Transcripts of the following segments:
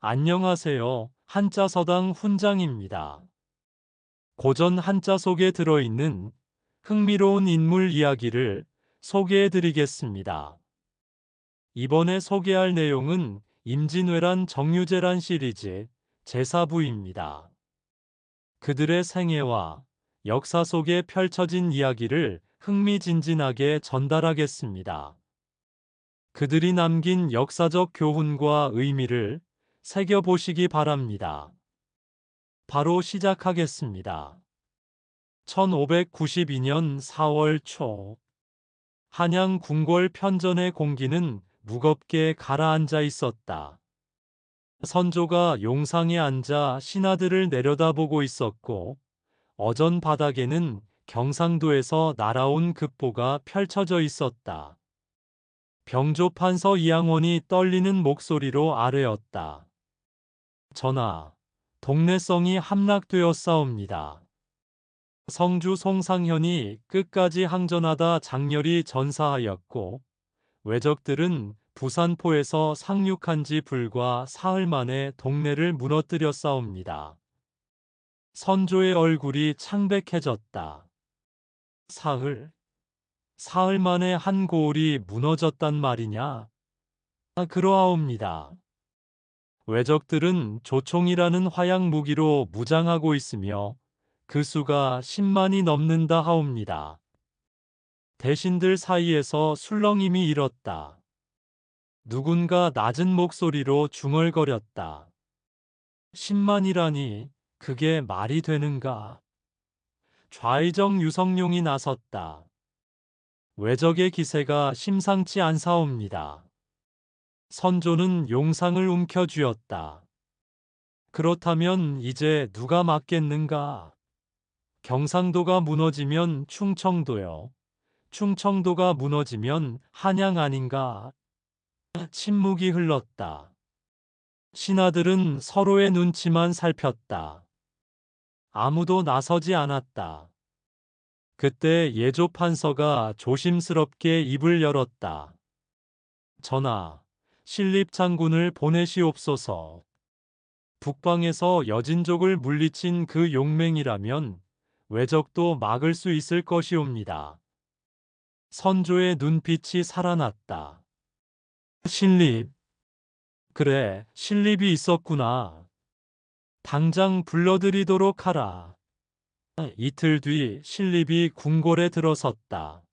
안녕하세요. 한자서당 훈장입니다. 고전 한자 속에 들어있는 흥미로운 인물 이야기를 소개해 드리겠습니다. 이번에 소개할 내용은 임진왜란 정유재란 시리즈 제4부입니다. 그들의 생애와 역사 속에 펼쳐진 이야기를 흥미진진하게 전달하겠습니다. 그들이 남긴 역사적 교훈과 의미를 새겨보시기 바랍니다. 바로 시작하겠습니다. 1592년 4월 초, 한양 궁궐 편전의 공기는 무겁게 가라앉아 있었다. 선조가 용상에 앉아 신하들을 내려다보고 있었고, 어전 바닥에는 경상도에서 날아온 급보가 펼쳐져 있었다. 병조판서 이양원이 떨리는 목소리로 아뢰었다. 전하, 동래성이 함락되었사옵니다. 성주 송상현이 끝까지 항전하다 장렬히 전사하였고, 왜적들은 부산포에서 상륙한 지 불과 사흘 만에 동래를 무너뜨렸사옵니다. 선조의 얼굴이 창백해졌다. 사흘? 사흘 만에 한 고을이 무너졌단 말이냐? 그러하옵니다. 왜적들은 조총이라는 화약 무기로 무장하고 있으며 그 수가 10만이 넘는다 하옵니다. 대신들 사이에서 술렁임이 일었다. 누군가 낮은 목소리로 중얼거렸다. 10만이라니 그게 말이 되는가? 좌의정 유성룡이 나섰다. 왜적의 기세가 심상치 않사옵니다. 선조는 용상을 움켜쥐었다. 그렇다면 이제 누가 맞겠는가? 경상도가 무너지면 충청도요. 충청도가 무너지면 한양 아닌가? 침묵이 흘렀다. 신하들은 서로의 눈치만 살폈다. 아무도 나서지 않았다. 그때 예조판서가 조심스럽게 입을 열었다. 전하, 신립장군을 보내시옵소서. 북방에서 여진족을 물리친 그 용맹이라면 왜적도 막을 수 있을 것이옵니다. 선조의 눈빛이 살아났다. 신립. 그래, 신립이 있었구나. 당장 불러들이도록 하라. 이틀 뒤 신립이 궁궐에 들어섰다.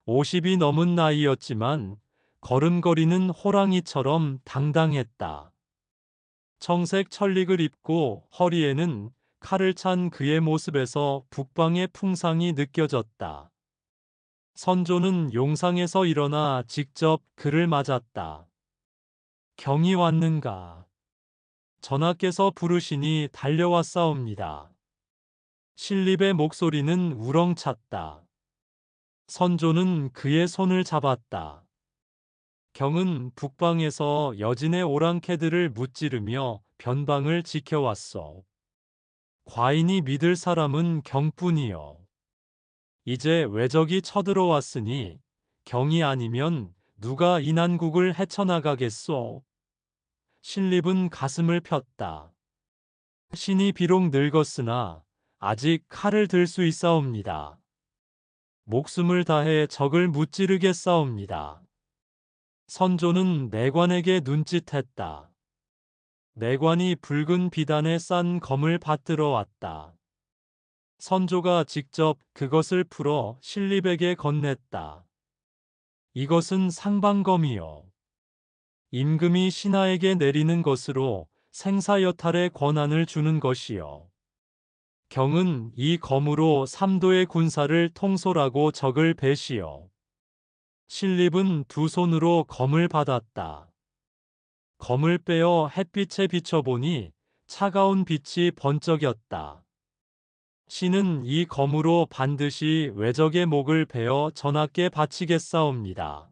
50이 넘은 나이였지만 걸음걸이는 호랑이처럼 당당했다. 청색 천릭을 입고 허리에는 칼을 찬 그의 모습에서 북방의 풍상이 느껴졌다. 선조는 용상에서 일어나 직접 그를 맞았다. 경이 왔는가? 전하께서 부르시니 달려왔사옵니다. 신립의 목소리는 우렁찼다. 선조는 그의 손을 잡았다. 경은 북방에서 여진의 오랑캐들을 무찌르며 변방을 지켜왔소. 과인이 믿을 사람은 경뿐이요. 이제 왜적이 쳐들어왔으니 경이 아니면 누가 이 난국을 헤쳐나가겠소? 신립은 가슴을 폈다. 신이 비록 늙었으나 아직 칼을 들 수 있사옵니다. 목숨을 다해 적을 무찌르겠사옵니다. 선조는 내관에게 눈짓했다. 내관이 붉은 비단에 싼 검을 받들어 왔다. 선조가 직접 그것을 풀어 신립에게 건넸다. 이것은 상방검이요. 임금이 신하에게 내리는 것으로 생사여탈의 권한을 주는 것이요. 경은 이 검으로 삼도의 군사를 통솔하고 적을 배시요. 신립은 두 손으로 검을 받았다. 검을 빼어 햇빛에 비춰보니 차가운 빛이 번쩍였다. 신은 이 검으로 반드시 왜적의 목을 베어 전하께 바치겠사옵니다.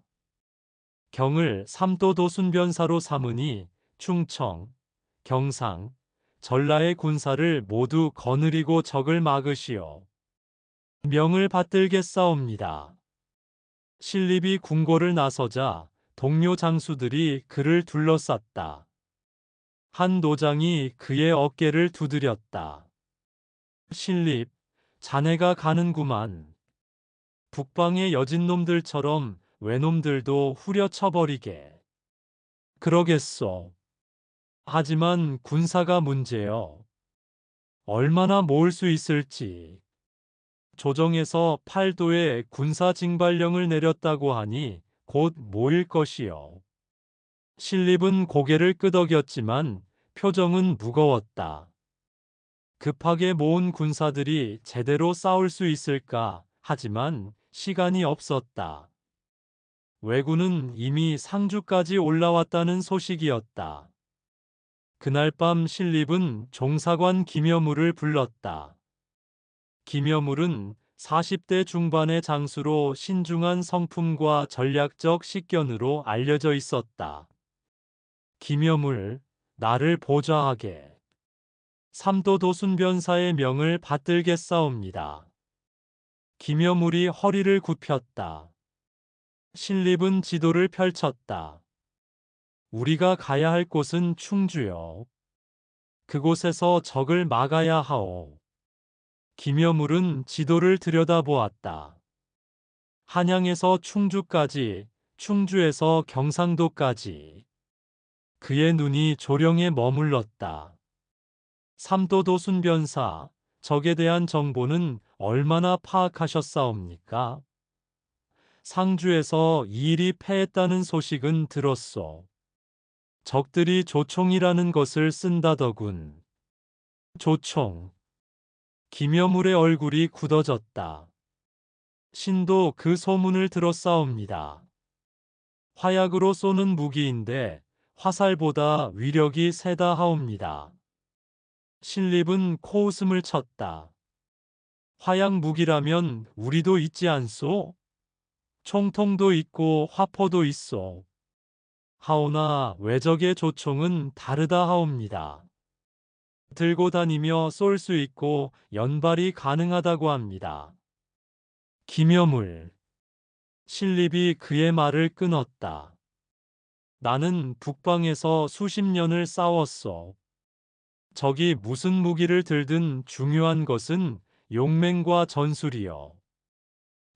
경을 삼도 도순변사로 삼으니 충청, 경상, 전라의 군사를 모두 거느리고 적을 막으시오. 명을 받들겠사옵니다. 신립이 궁궐을 나서자 동료 장수들이 그를 둘러쌌다. 한 노장이 그의 어깨를 두드렸다. 신립, 자네가 가는구만. 북방의 여진놈들처럼 외놈들도 후려쳐버리게. 그러겠소. 하지만 군사가 문제여. 얼마나 모을 수 있을지. 조정에서 팔도에 군사 징발령을 내렸다고 하니 곧 모일 것이요. 신립은 고개를 끄덕였지만 표정은 무거웠다. 급하게 모은 군사들이 제대로 싸울 수 있을까? 하지만 시간이 없었다. 왜군은 이미 상주까지 올라왔다는 소식이었다. 그날 밤 신립은 종사관 김여물을 불렀다. 김여물은 40대 중반의 장수로 신중한 성품과 전략적 식견으로 알려져 있었다. 김여물, 나를 보좌하게. 삼도 도순변사의 명을 받들겠사옵니다. 김여물이 허리를 굽혔다. 신립은 지도를 펼쳤다. 우리가 가야 할 곳은 충주요. 그곳에서 적을 막아야 하오. 김여물은 지도를 들여다보았다. 한양에서 충주까지, 충주에서 경상도까지. 그의 눈이 조령에 머물렀다. 삼도도 순변사, 적에 대한 정보는 얼마나 파악하셨사옵니까? 상주에서 이일이 패했다는 소식은 들었소. 적들이 조총이라는 것을 쓴다더군. 조총. 김여물의 얼굴이 굳어졌다. 신도 그 소문을 들었사옵니다. 화약으로 쏘는 무기인데 화살보다 위력이 세다 하옵니다. 신립은 코웃음을 쳤다. 화약 무기라면 우리도 있지 않소? 총통도 있고 화포도 있소. 하오나 외적의 조총은 다르다 하옵니다. 들고 다니며 쏠 수 있고 연발이 가능하다고 합니다. 김여물. 신립이 그의 말을 끊었다. 나는 북방에서 수십 년을 싸웠소. 적이 무슨 무기를 들든 중요한 것은 용맹과 전술이요.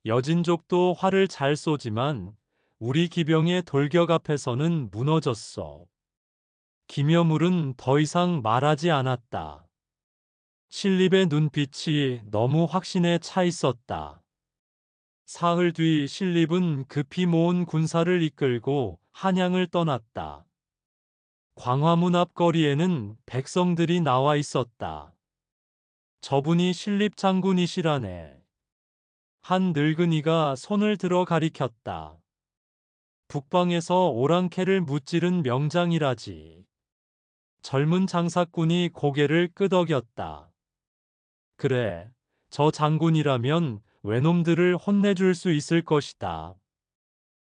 여진족도 활을 잘 쏘지만 우리 기병의 돌격 앞에서는 무너졌어. 김여물은 더 이상 말하지 않았다. 신립의 눈빛이 너무 확신에 차 있었다. 사흘 뒤 신립은 급히 모은 군사를 이끌고 한양을 떠났다. 광화문 앞 거리에는 백성들이 나와 있었다. 저분이 신립 장군이시라네. 한 늙은이가 손을 들어 가리켰다. 북방에서 오랑캐를 무찌른 명장이라지. 젊은 장사꾼이 고개를 끄덕였다. 그래, 저 장군이라면 외놈들을 혼내줄 수 있을 것이다.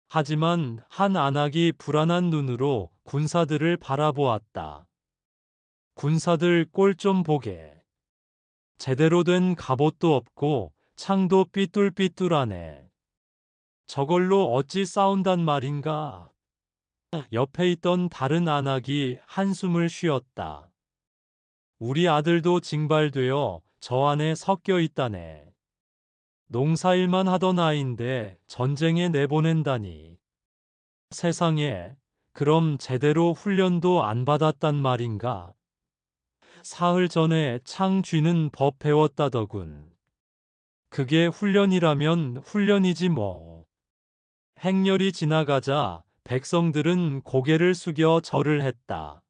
하지만 한 안악이 불안한 눈으로 군사들을 바라보았다. 군사들 꼴 좀 보게. 제대로 된 갑옷도 없고 창도 삐뚤삐뚤하네. 저걸로 어찌 싸운단 말인가? 옆에 있던 다른 안악이 한숨을 쉬었다. 우리 아들도 징발되어 저 안에 섞여 있다네. 농사일만 하던 아이인데 전쟁에 내보낸다니. 세상에, 그럼 제대로 훈련도 안 받았단 말인가? 사흘 전에 창 쥐는 법 배웠다더군. 그게 훈련이라면 훈련이지 뭐. 행렬이 지나가자 백성들은 고개를 숙여 절을 했다.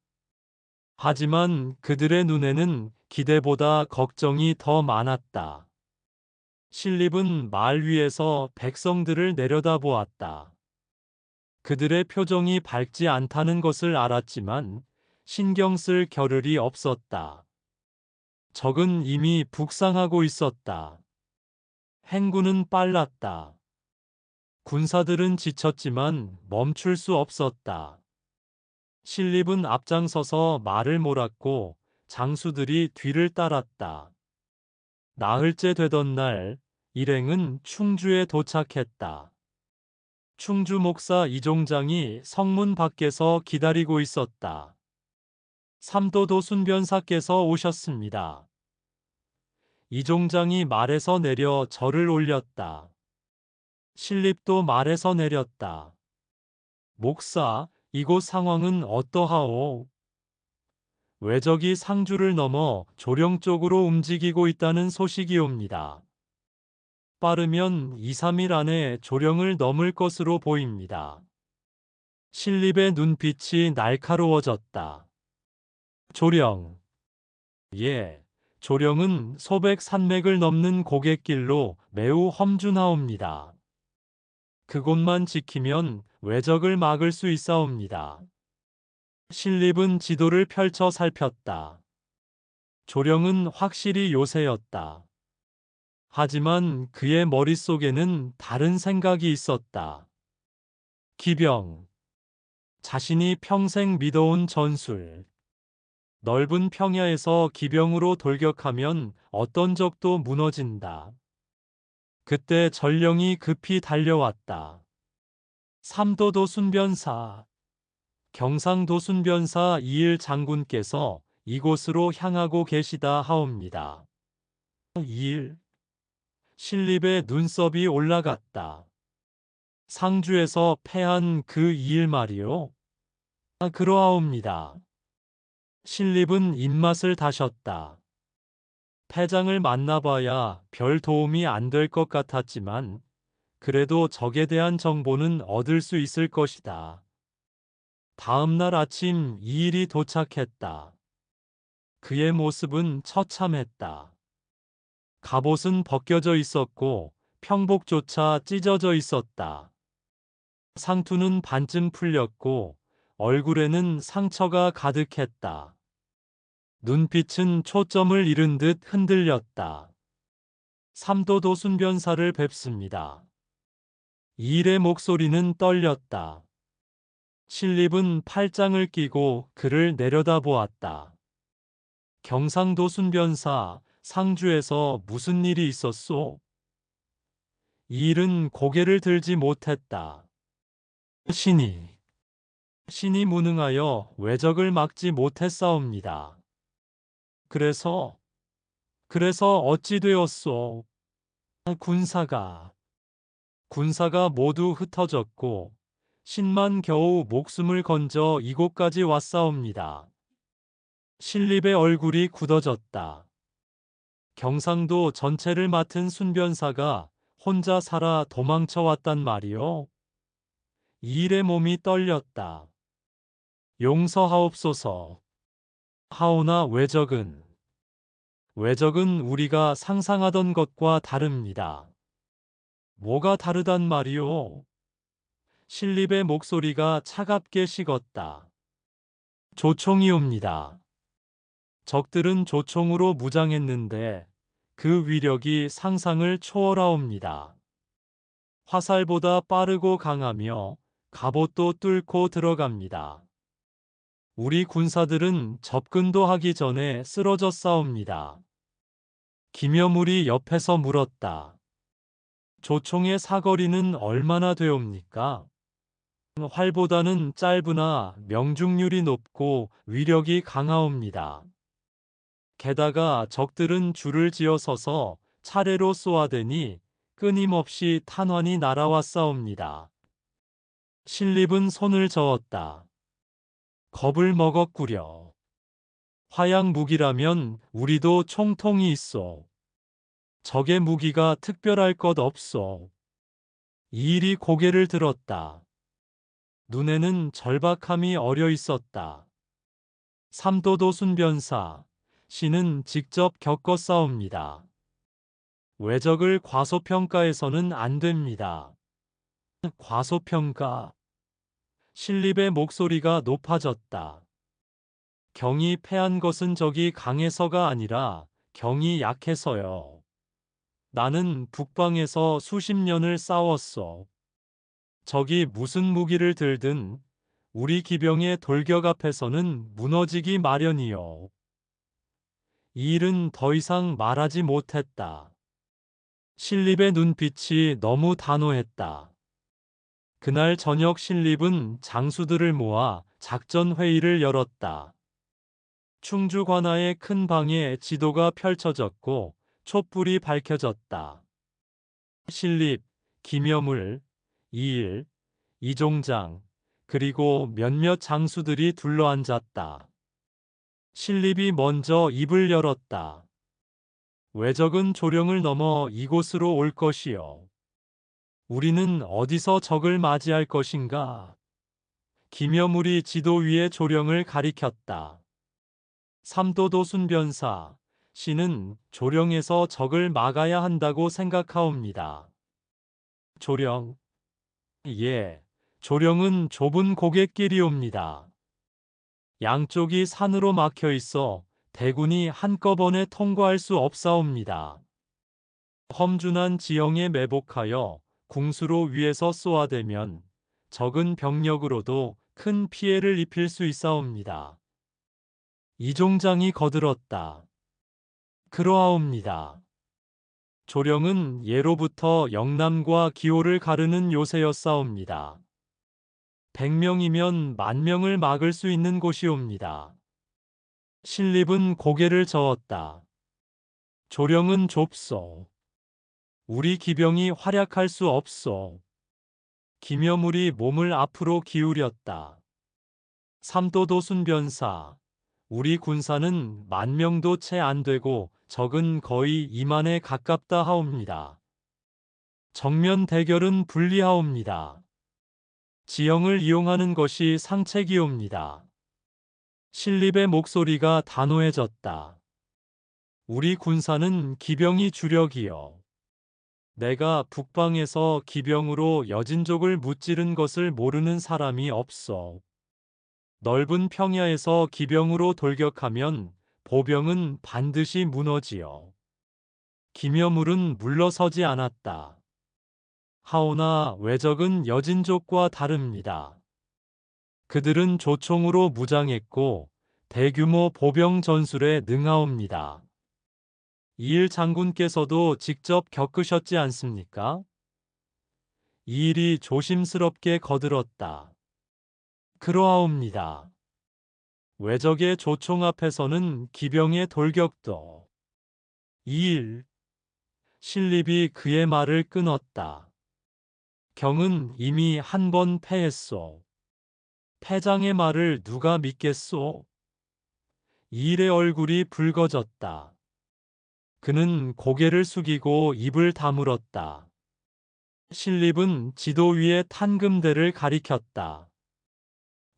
하지만 그들의 눈에는 기대보다 걱정이 더 많았다. 신립은 말 위에서 백성들을 내려다보았다. 그들의 표정이 밝지 않다는 것을 알았지만 신경 쓸 겨를이 없었다. 적은 이미 북상하고 있었다. 행군은 빨랐다. 군사들은 지쳤지만 멈출 수 없었다. 신립은 앞장서서 말을 몰았고 장수들이 뒤를 따랐다. 나흘째 되던 날, 일행은 충주에 도착했다. 충주 목사 이종장이 성문 밖에서 기다리고 있었다. 삼도도 순변사께서 오셨습니다. 이종장이 말에서 내려 절을 올렸다. 신립도 말에서 내렸다. 목사, 이곳 상황은 어떠하오? 왜적이 상주를 넘어 조령 쪽으로 움직이고 있다는 소식이 옵니다. 빠르면 2, 3일 안에 조령을 넘을 것으로 보입니다. 신립의 눈빛이 날카로워졌다. 조령. 예, 조령은 소백 산맥을 넘는 고갯길로 매우 험준하옵니다. 그곳만 지키면 왜적을 막을 수 있사옵니다. 신립은 지도를 펼쳐 살폈다. 조령은 확실히 요새였다. 하지만 그의 머릿속에는 다른 생각이 있었다. 기병. 자신이 평생 믿어온 전술. 넓은 평야에서 기병으로 돌격하면 어떤 적도 무너진다. 그때 전령이 급히 달려왔다. 삼도도 순변사, 경상도 순변사 이일 장군께서 이곳으로 향하고 계시다 하옵니다. 이일. 신립의 눈썹이 올라갔다. 상주에서 패한 그 이일 말이요? 그러하옵니다. 신립은 입맛을 다셨다. 패장을 만나봐야 별 도움이 안 될 것 같았지만 그래도 적에 대한 정보는 얻을 수 있을 것이다. 다음 날 아침 이일이 도착했다. 그의 모습은 처참했다. 갑옷은 벗겨져 있었고 평복조차 찢어져 있었다. 상투는 반쯤 풀렸고 얼굴에는 상처가 가득했다. 눈빛은 초점을 잃은 듯 흔들렸다. 삼도도 순변사를 뵙습니다. 이일의 목소리는 떨렸다. 신립은 팔짱을 끼고 그를 내려다보았다. 경상도 순변사, 상주에서 무슨 일이 있었소? 이일은 고개를 들지 못했다. 신이 무능하여 왜적을 막지 못했사옵니다. 그래서 어찌 되었소? 군사가 모두 흩어졌고 신만 겨우 목숨을 건져 이곳까지 왔사옵니다. 신립의 얼굴이 굳어졌다. 경상도 전체를 맡은 순변사가 혼자 살아 도망쳐 왔단 말이요? 이일의 몸이 떨렸다. 용서하옵소서. 하오나 외적은 우리가 상상하던 것과 다릅니다. 뭐가 다르단 말이오? 신립의 목소리가 차갑게 식었다. 조총이옵니다. 적들은 조총으로 무장했는데 그 위력이 상상을 초월하옵니다. 화살보다 빠르고 강하며 갑옷도 뚫고 들어갑니다. 우리 군사들은 접근도 하기 전에 쓰러져 싸웁니다. 김여물이 옆에서 물었다. 조총의 사거리는 얼마나 되옵니까? 활보다는 짧으나 명중률이 높고 위력이 강하옵니다. 게다가 적들은 줄을 지어 서서 차례로 쏘아대니 끊임없이 탄환이 날아와 싸웁니다. 신립은 손을 저었다. 겁을 먹었구려. 화약 무기라면 우리도 총통이 있어. 적의 무기가 특별할 것 없어. 이일이 고개를 들었다. 눈에는 절박함이 어려 있었다. 삼도도 순변사, 신은 직접 겪어 싸웁니다. 왜적을 과소평가해서는 안 됩니다. 과소평가. 신립의 목소리가 높아졌다. 경이 패한 것은 적이 강해서가 아니라 경이 약해서요. 나는 북방에서 수십 년을 싸웠어. 적이 무슨 무기를 들든 우리 기병의 돌격 앞에서는 무너지기 마련이요. 이 일은 더 이상 말하지 못했다. 신립의 눈빛이 너무 단호했다. 그날 저녁 신립은 장수들을 모아 작전 회의를 열었다. 충주 관아의 큰 방에 지도가 펼쳐졌고 촛불이 밝혀졌다. 신립, 김여물, 이일, 이종장, 그리고 몇몇 장수들이 둘러앉았다. 신립이 먼저 입을 열었다. 왜적은 조령을 넘어 이곳으로 올 것이요. 우리는 어디서 적을 맞이할 것인가? 김여물이 지도 위에 조령을 가리켰다. 삼도도 순변사, 씨는 조령에서 적을 막아야 한다고 생각하옵니다. 조령, 예, 조령은 좁은 고갯길이옵니다. 양쪽이 산으로 막혀 있어 대군이 한꺼번에 통과할 수 없사옵니다. 험준한 지형에 매복하여 궁수로 위에서 쏘아대면 적은 병력으로도 큰 피해를 입힐 수 있사옵니다. 이종장이 거들었다. 그러하옵니다. 조령은 예로부터 영남과 기호를 가르는 요새였사옵니다. 100명이면 10,000명을 막을 수 있는 곳이옵니다. 신립은 고개를 저었다. 조령은 좁소. 우리 기병이 활약할 수 없소. 김여물이 몸을 앞으로 기울였다. 삼도도 순변사, 우리 군사는 10,000명도 채 안 되고 적은 거의 20,000에 가깝다 하옵니다. 정면 대결은 불리하옵니다. 지형을 이용하는 것이 상책이옵니다. 신립의 목소리가 단호해졌다. 우리 군사는 기병이 주력이요. 내가 북방에서 기병으로 여진족을 무찌른 것을 모르는 사람이 없어. 넓은 평야에서 기병으로 돌격하면 보병은 반드시 무너지요. 김여물은 물러서지 않았다. 하오나 왜적은 여진족과 다릅니다. 그들은 조총으로 무장했고 대규모 보병 전술에 능하옵니다. 이일 장군께서도 직접 겪으셨지 않습니까? 이일이 조심스럽게 거들었다. 그러하옵니다. 왜적의 조총 앞에서는 기병의 돌격도. 이일. 신립이 그의 말을 끊었다. 경은 이미 한 번 패했소. 패장의 말을 누가 믿겠소? 이일의 얼굴이 붉어졌다. 그는 고개를 숙이고 입을 다물었다. 신립은 지도 위에 탄금대를 가리켰다.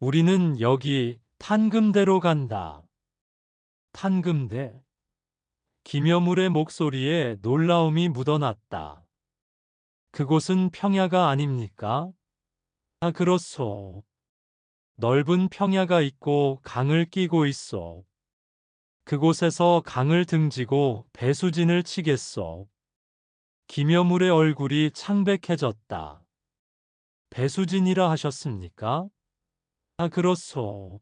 우리는 여기 탄금대로 간다. 탄금대. 김여물의 목소리에 놀라움이 묻어났다. 그곳은 평야가 아닙니까? 아, 그렇소. 넓은 평야가 있고 강을 끼고 있소. 그곳에서 강을 등지고 배수진을 치겠소. 김여물의 얼굴이 창백해졌다. 배수진이라 하셨습니까? 아, 그렇소.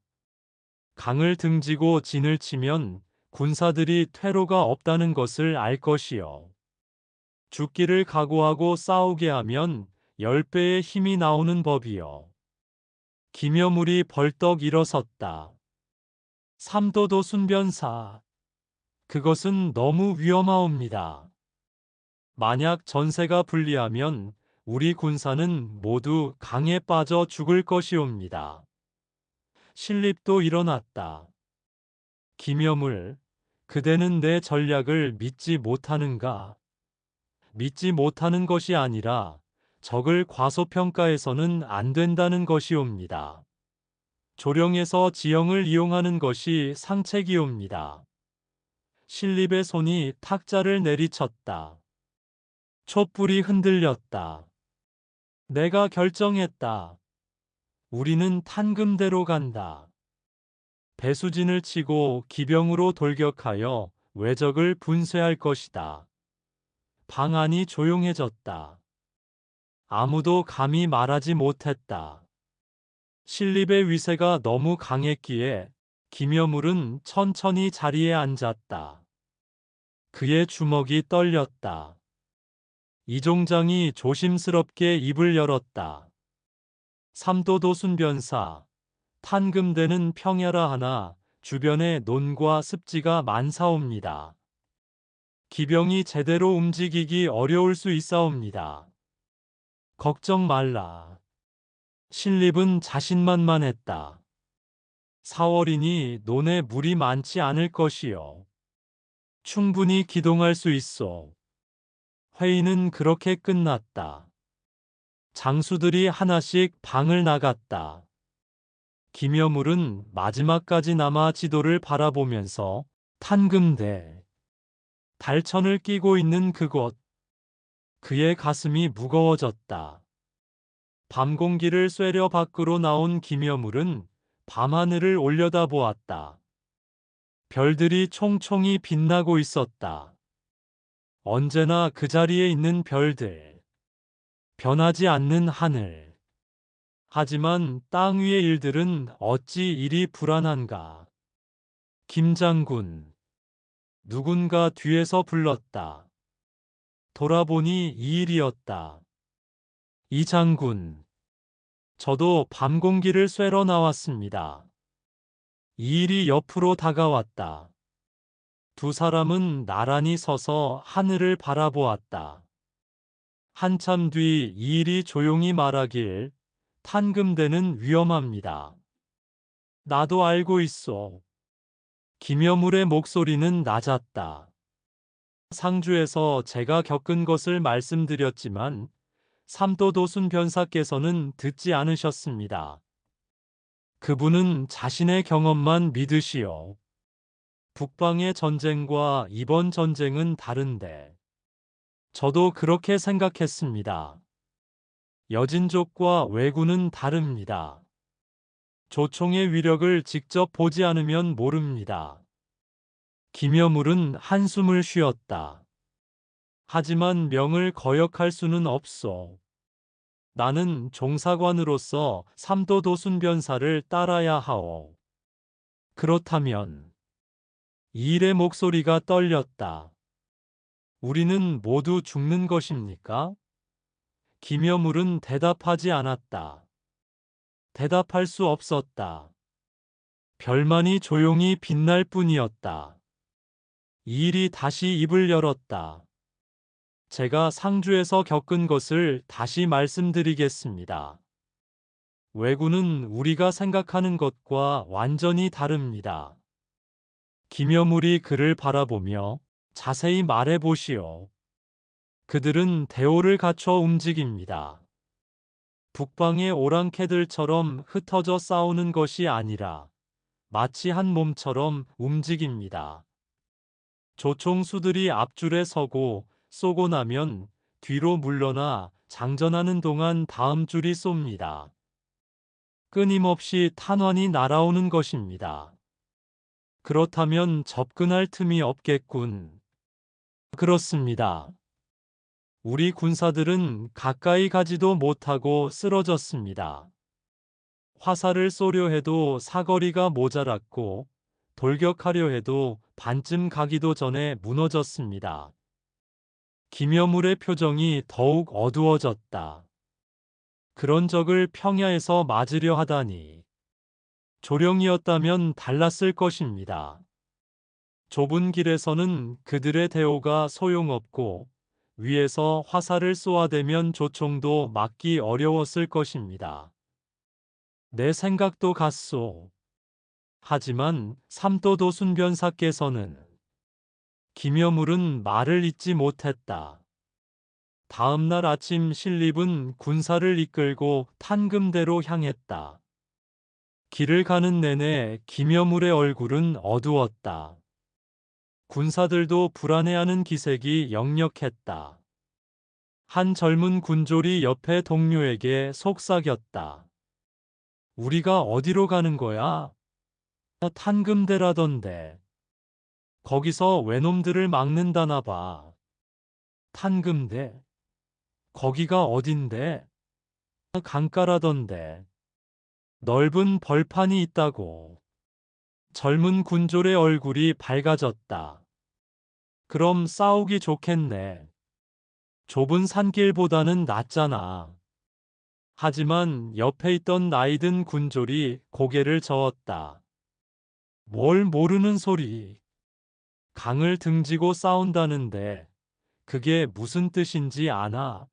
강을 등지고 진을 치면 군사들이 퇴로가 없다는 것을 알 것이요. 죽기를 각오하고 싸우게 하면 10배의 힘이 나오는 법이요. 김여물이 벌떡 일어섰다. 삼도도 순변사. 그것은 너무 위험하옵니다. 만약 전세가 불리하면 우리 군사는 모두 강에 빠져 죽을 것이옵니다. 신립도 일어났다. 김여물, 그대는 내 전략을 믿지 못하는가? 믿지 못하는 것이 아니라 적을 과소평가해서는 안 된다는 것이옵니다. 조령에서 지형을 이용하는 것이 상책이옵니다. 신립의 손이 탁자를 내리쳤다. 촛불이 흔들렸다. 내가 결정했다. 우리는 탄금대로 간다. 배수진을 치고 기병으로 돌격하여 왜적을 분쇄할 것이다. 방안이 조용해졌다. 아무도 감히 말하지 못했다. 신립의 위세가 너무 강했기에 김여물은 천천히 자리에 앉았다. 그의 주먹이 떨렸다. 이종장이 조심스럽게 입을 열었다. 삼도도 순변사, 탄금대는 평야라 하나 주변에 논과 습지가 많사옵니다. 기병이 제대로 움직이기 어려울 수 있사옵니다. 걱정 말라. 신립은 자신만만했다. 4월이니 논에 물이 많지 않을 것이요. 충분히 기동할 수 있어. 회의는 그렇게 끝났다. 장수들이 하나씩 방을 나갔다. 김여물은 마지막까지 남아 지도를 바라보면서 탄금대, 달천을 끼고 있는 그곳, 그의 가슴이 무거워졌다. 밤 공기를 쐬려 밖으로 나온 김여물은 밤하늘을 올려다보았다. 별들이 총총히 빛나고 있었다. 언제나 그 자리에 있는 별들, 변하지 않는 하늘. 하지만 땅 위의 일들은 어찌 이리 불안한가. 김장군, 누군가 뒤에서 불렀다. 돌아보니 이 일이었다. 이 장군, 저도 밤 공기를 쐬러 나왔습니다. 이 일이 옆으로 다가왔다. 두 사람은 나란히 서서 하늘을 바라보았다. 한참 뒤 이 일이 조용히 말하길, 탄금대는 위험합니다. 나도 알고 있어. 김여물의 목소리는 낮았다. 상주에서 제가 겪은 것을 말씀드렸지만 삼도도순 변사께서는 듣지 않으셨습니다. 그분은 자신의 경험만 믿으시오. 북방의 전쟁과 이번 전쟁은 다른데 저도 그렇게 생각했습니다. 여진족과 왜군은 다릅니다. 조총의 위력을 직접 보지 않으면 모릅니다. 김여물은 한숨을 쉬었다. 하지만 명을 거역할 수는 없어. 나는 종사관으로서 삼도도순 변사를 따라야 하오. 그렇다면 이 일의 목소리가 떨렸다. 우리는 모두 죽는 것입니까? 김여물은 대답하지 않았다. 대답할 수 없었다. 별만이 조용히 빛날 뿐이었다. 이 일이 다시 입을 열었다. 제가 상주에서 겪은 것을 다시 말씀드리겠습니다. 왜군은 우리가 생각하는 것과 완전히 다릅니다. 김여물이 그를 바라보며 자세히 말해 보시오. 그들은 대오를 갖춰 움직입니다. 북방의 오랑캐들처럼 흩어져 싸우는 것이 아니라 마치 한 몸처럼 움직입니다. 조총수들이 앞줄에 서고 쏘고 나면 뒤로 물러나 장전하는 동안 다음 줄이 쏩니다. 끊임없이 탄환이 날아오는 것입니다. 그렇다면 접근할 틈이 없겠군. 그렇습니다. 우리 군사들은 가까이 가지도 못하고 쓰러졌습니다. 화살을 쏘려 해도 사거리가 모자랐고 돌격하려 해도 반쯤 가기도 전에 무너졌습니다. 김여물의 표정이 더욱 어두워졌다. 그런 적을 평야에서 맞으려 하다니. 조령이었다면 달랐을 것입니다. 좁은 길에서는 그들의 대오가 소용없고 위에서 화살을 쏘아대면 조총도 막기 어려웠을 것입니다. 내 생각도 같소. 하지만 삼도도순 변사께서는 김여물은 말을 잇지 못했다. 다음 날 아침 신립은 군사를 이끌고 탄금대로 향했다. 길을 가는 내내 김여물의 얼굴은 어두웠다. 군사들도 불안해하는 기색이 역력했다. 한 젊은 군졸이 옆에 동료에게 속삭였다. 우리가 어디로 가는 거야? 탄금대라던데. 거기서 외놈들을 막는다나 봐. 탄금대? 거기가 어딘데? 강가라던데. 넓은 벌판이 있다고. 젊은 군졸의 얼굴이 밝아졌다. 그럼 싸우기 좋겠네. 좁은 산길보다는 낫잖아. 하지만 옆에 있던 나이든 군졸이 고개를 저었다. 뭘 모르는 소리. 강을 등지고 싸운다는데 그게 무슨 뜻인지 아나?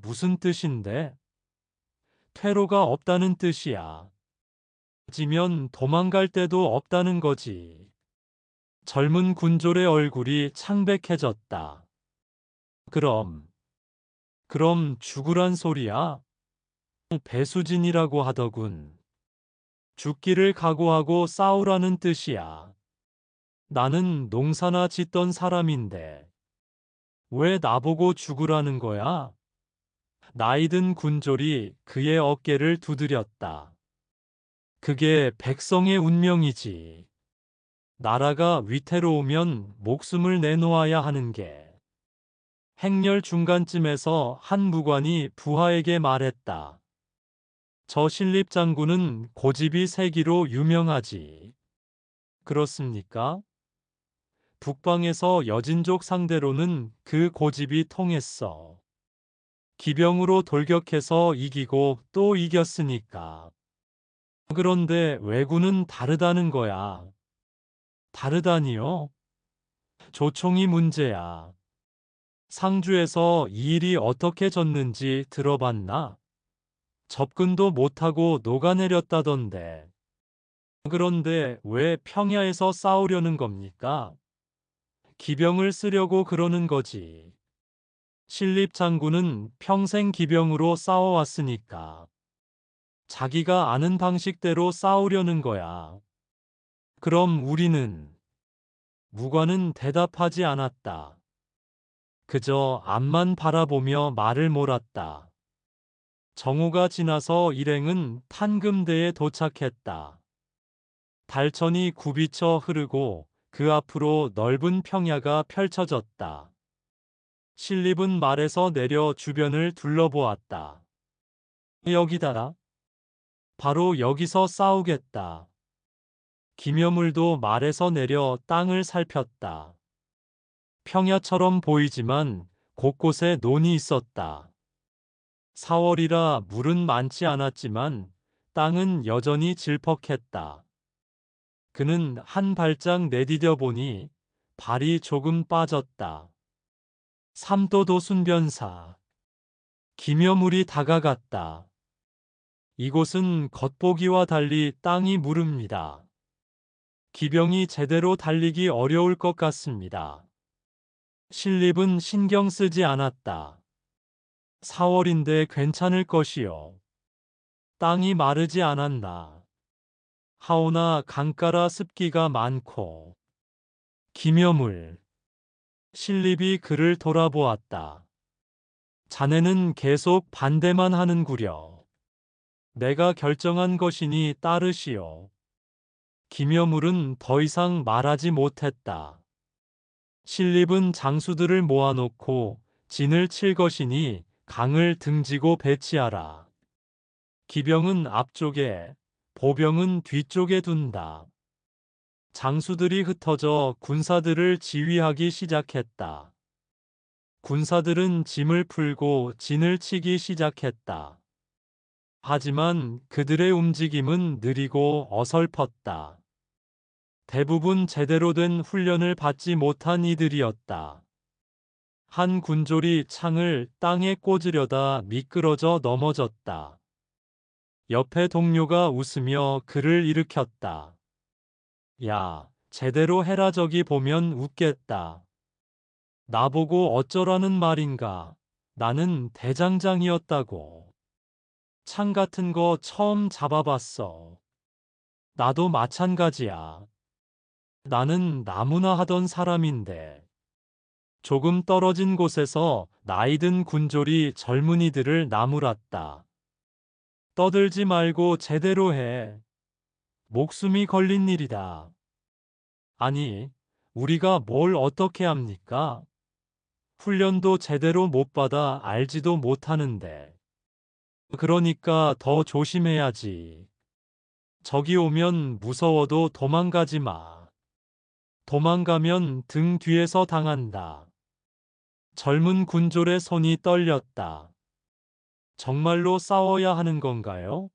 무슨 뜻인데? 퇴로가 없다는 뜻이야. 지면 도망갈 데도 없다는 거지. 젊은 군졸의 얼굴이 창백해졌다. 그럼, 그럼 죽으란 소리야? 배수진이라고 하더군. 죽기를 각오하고 싸우라는 뜻이야. 나는 농사나 짓던 사람인데 왜 나보고 죽으라는 거야? 나이든 군졸이 그의 어깨를 두드렸다. 그게 백성의 운명이지. 나라가 위태로우면 목숨을 내놓아야 하는 게. 행렬 중간쯤에서 한 무관이 부하에게 말했다. 저 신립장군은 고집이 세기로 유명하지. 그렇습니까? 북방에서 여진족 상대로는 그 고집이 통했어. 기병으로 돌격해서 이기고 또 이겼으니까. 그런데 왜군은 다르다는 거야. 다르다니요? 조총이 문제야. 상주에서 이 일이 어떻게 졌는지 들어봤나? 접근도 못하고 녹아내렸다던데. 그런데 왜 평야에서 싸우려는 겁니까? 기병을 쓰려고 그러는 거지. 신립장군은 평생 기병으로 싸워왔으니까. 자기가 아는 방식대로 싸우려는 거야. 그럼 우리는? 무관은 대답하지 않았다. 그저 앞만 바라보며 말을 몰았다. 정오가 지나서 일행은 탄금대에 도착했다. 달천이 굽이쳐 흐르고 그 앞으로 넓은 평야가 펼쳐졌다. 신립은 말에서 내려 주변을 둘러보았다. 여기다. 바로 여기서 싸우겠다. 김여물도 말에서 내려 땅을 살폈다. 평야처럼 보이지만 곳곳에 논이 있었다. 4월이라 물은 많지 않았지만 땅은 여전히 질퍽했다. 그는 한 발짝 내디뎌 보니 발이 조금 빠졌다. 삼도도 순변사. 김여물이 다가갔다. 이곳은 겉보기와 달리 땅이 무릅니다. 기병이 제대로 달리기 어려울 것 같습니다. 신립은 신경 쓰지 않았다. 4월인데 괜찮을 것이요. 땅이 마르지 않았나. 하오나 강가라 습기가 많고. 김여물. 신립이 그를 돌아보았다. 자네는 계속 반대만 하는구려. 내가 결정한 것이니 따르시오. 김여물은 더 이상 말하지 못했다. 신립은 장수들을 모아놓고 진을 칠 것이니 강을 등지고 배치하라. 기병은 앞쪽에, 보병은 뒤쪽에 둔다. 장수들이 흩어져 군사들을 지휘하기 시작했다. 군사들은 짐을 풀고 진을 치기 시작했다. 하지만 그들의 움직임은 느리고 어설펐다. 대부분 제대로 된 훈련을 받지 못한 이들이었다. 한 군졸이 창을 땅에 꽂으려다 미끄러져 넘어졌다. 옆에 동료가 웃으며 그를 일으켰다. 야, 제대로 해라 저기 보면 웃겠다. 나보고 어쩌라는 말인가. 나는 대장장이었다고. 창 같은 거 처음 잡아봤어. 나도 마찬가지야. 나는 나무나 하던 사람인데. 조금 떨어진 곳에서 나이든 군졸이 젊은이들을 나무랐다. 떠들지 말고 제대로 해. 목숨이 걸린 일이다. 아니, 우리가 뭘 어떻게 합니까? 훈련도 제대로 못 받아 알지도 못하는데. 그러니까 더 조심해야지. 적이 오면 무서워도 도망가지 마. 도망가면 등 뒤에서 당한다. 젊은 군졸의 손이 떨렸다. 정말로 싸워야 하는 건가요?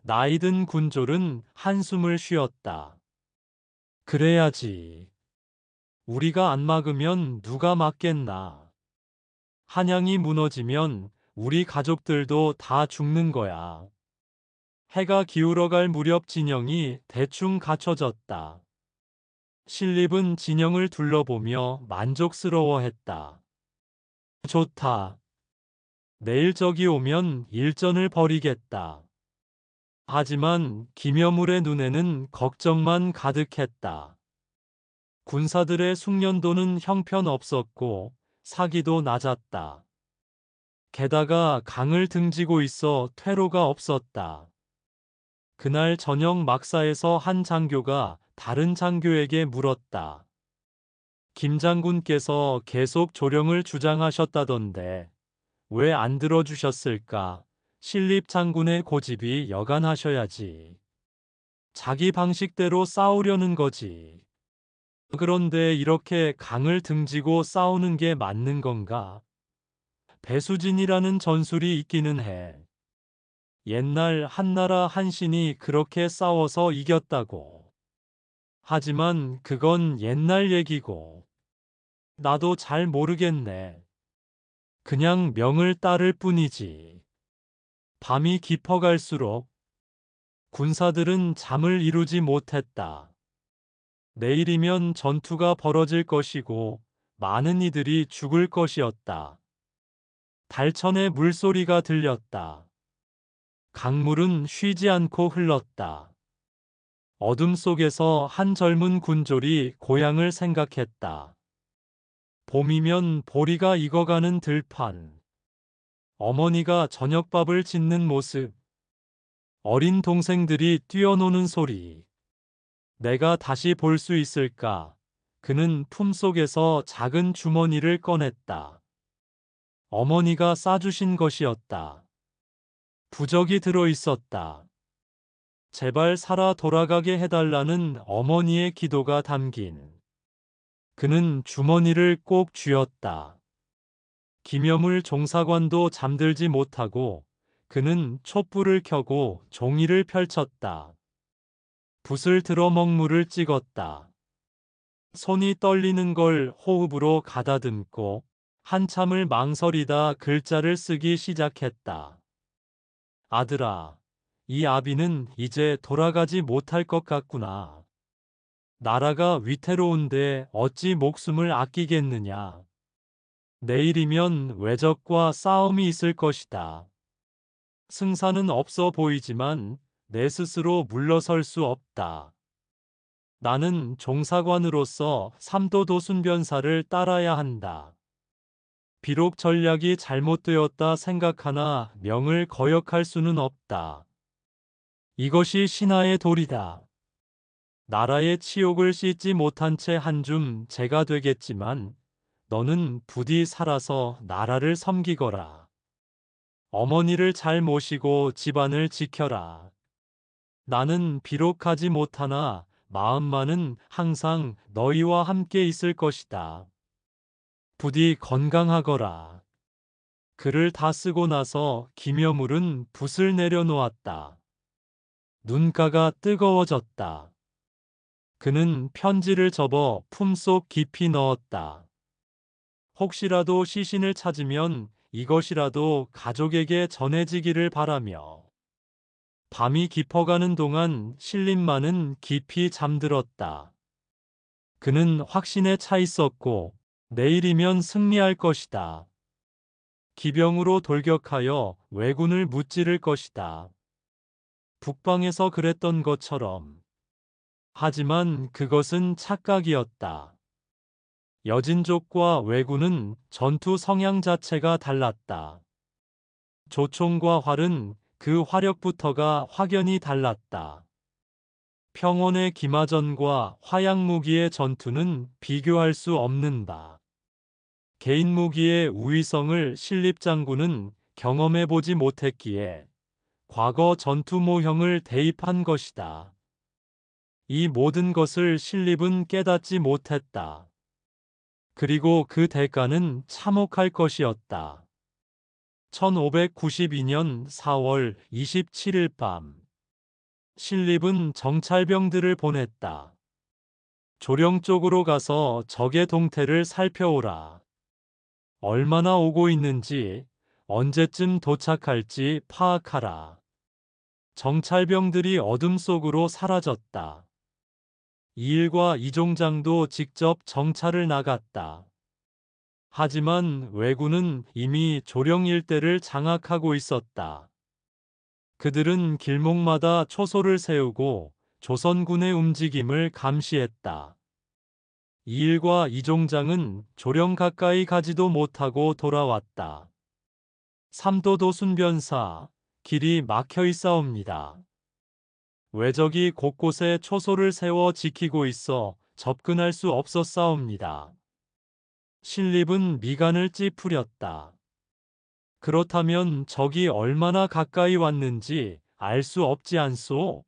나이든 군졸은 한숨을 쉬었다. 그래야지. 우리가 안 막으면 누가 막겠나. 한양이 무너지면 우리 가족들도 다 죽는 거야. 해가 기울어갈 무렵 진영이 대충 갖춰졌다. 신립은 진영을 둘러보며 만족스러워했다. 좋다. 내일 저기 오면 일전을 벌이겠다. 하지만 김여물의 눈에는 걱정만 가득했다. 군사들의 숙련도는 형편없었고 사기도 낮았다. 게다가 강을 등지고 있어 퇴로가 없었다. 그날 저녁 막사에서 한 장교가 다른 장교에게 물었다. 김 장군께서 계속 조령을 주장하셨다던데 왜 안 들어주셨을까? 신립 장군의 고집이 여간하셔야지. 자기 방식대로 싸우려는 거지. 그런데 이렇게 강을 등지고 싸우는 게 맞는 건가? 배수진이라는 전술이 있기는 해. 옛날 한나라 한신이 그렇게 싸워서 이겼다고. 하지만 그건 옛날 얘기고. 나도 잘 모르겠네. 그냥 명을 따를 뿐이지. 밤이 깊어갈수록 군사들은 잠을 이루지 못했다. 내일이면 전투가 벌어질 것이고 많은 이들이 죽을 것이었다. 달천의 물소리가 들렸다. 강물은 쉬지 않고 흘렀다. 어둠 속에서 한 젊은 군졸이 고향을 생각했다. 봄이면 보리가 익어가는 들판. 어머니가 저녁밥을 짓는 모습. 어린 동생들이 뛰어노는 소리. 내가 다시 볼 수 있을까? 그는 품속에서 작은 주머니를 꺼냈다. 어머니가 싸주신 것이었다. 부적이 들어 있었다. 제발 살아 돌아가게 해달라는 어머니의 기도가 담긴. 그는 주머니를 꼭 쥐었다. 김여물 종사관도 잠들지 못하고 그는 촛불을 켜고 종이를 펼쳤다. 붓을 들어 먹물을 찍었다. 손이 떨리는 걸 호흡으로 가다듬고 한참을 망설이다 글자를 쓰기 시작했다. 아들아, 이 아비는 이제 돌아가지 못할 것 같구나. 나라가 위태로운데 어찌 목숨을 아끼겠느냐. 내일이면 외적과 싸움이 있을 것이다. 승산은 없어 보이지만 내 스스로 물러설 수 없다. 나는 종사관으로서 삼도도순변사를 따라야 한다. 비록 전략이 잘못되었다 생각하나 명을 거역할 수는 없다. 이것이 신하의 도리다. 나라의 치욕을 씻지 못한 채 한 줌 죄가 되겠지만 너는 부디 살아서 나라를 섬기거라. 어머니를 잘 모시고 집안을 지켜라. 나는 비록 가지 못하나 마음만은 항상 너희와 함께 있을 것이다. 부디 건강하거라. 글을 다 쓰고 나서 김여물은 붓을 내려놓았다. 눈가가 뜨거워졌다. 그는 편지를 접어 품속 깊이 넣었다. 혹시라도 시신을 찾으면 이것이라도 가족에게 전해지기를 바라며. 밤이 깊어가는 동안 신림만은 깊이 잠들었다. 그는 확신에 차 있었고 내일이면 승리할 것이다. 기병으로 돌격하여 왜군을 무찌를 것이다. 북방에서 그랬던 것처럼. 하지만 그것은 착각이었다. 여진족과 왜군은 전투 성향 자체가 달랐다. 조총과 활은 그 화력부터가 확연히 달랐다. 평원의 기마전과 화약무기의 전투는 비교할 수 없는 바. 개인 무기의 우위성을 신립장군은 경험해보지 못했기에 과거 전투 모형을 대입한 것이다. 이 모든 것을 신립은 깨닫지 못했다. 그리고 그 대가는 참혹할 것이었다. 1592년 4월 27일 밤 신립은 정찰병들을 보냈다. 조령 쪽으로 가서 적의 동태를 살펴오라. 얼마나 오고 있는지, 언제쯤 도착할지 파악하라. 정찰병들이 어둠 속으로 사라졌다. 이일과 이종장도 직접 정찰을 나갔다. 하지만 왜군은 이미 조령 일대를 장악하고 있었다. 그들은 길목마다 초소를 세우고 조선군의 움직임을 감시했다. 이일과 이종장은 조령 가까이 가지도 못하고 돌아왔다. 삼도도 순변사, 길이 막혀 있사옵니다. 왜적이 곳곳에 초소를 세워 지키고 있어 접근할 수 없었사옵니다. 신립은 미간을 찌푸렸다. 그렇다면 적이 얼마나 가까이 왔는지 알 수 없지 않소?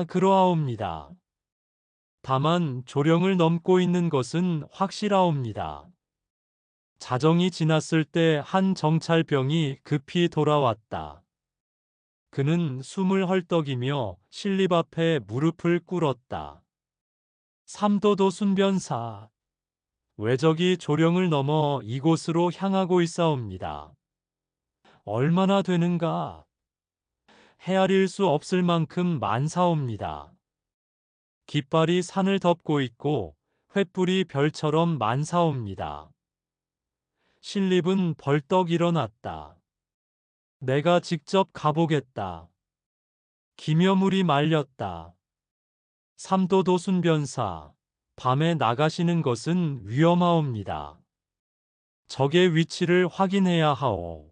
그러하옵니다. 다만 조령을 넘고 있는 것은 확실하옵니다. 자정이 지났을 때 한 정찰병이 급히 돌아왔다. 그는 숨을 헐떡이며 신립 앞에 무릎을 꿇었다. 삼도도 순변사, 왜적이 조령을 넘어 이곳으로 향하고 있사옵니다. 얼마나 되는가? 헤아릴 수 없을 만큼 많사옵니다. 깃발이 산을 덮고 있고 횃불이 별처럼 많사옵니다. 신립은 벌떡 일어났다. 내가 직접 가보겠다. 기묘물이 말렸다. 삼도도 순변사, 밤에 나가시는 것은 위험하옵니다. 적의 위치를 확인해야 하오.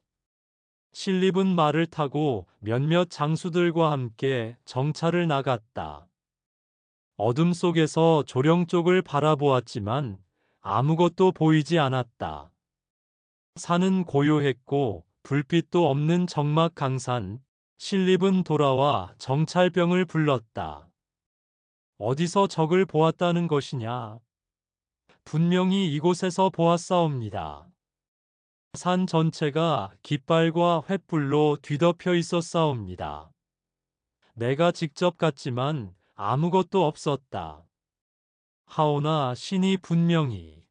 신립은 말을 타고 몇몇 장수들과 함께 정찰을 나갔다. 어둠 속에서 조령 쪽을 바라보았지만 아무것도 보이지 않았다. 산은 고요했고 불빛도 없는 적막 강산. 신립은 돌아와 정찰병을 불렀다. 어디서 적을 보았다는 것이냐? 분명히 이곳에서 보았사옵니다. 산 전체가 깃발과 횃불로 뒤덮여 있었사옵니다. 내가 직접 갔지만 아무것도 없었다. 하오나 신이 분명히.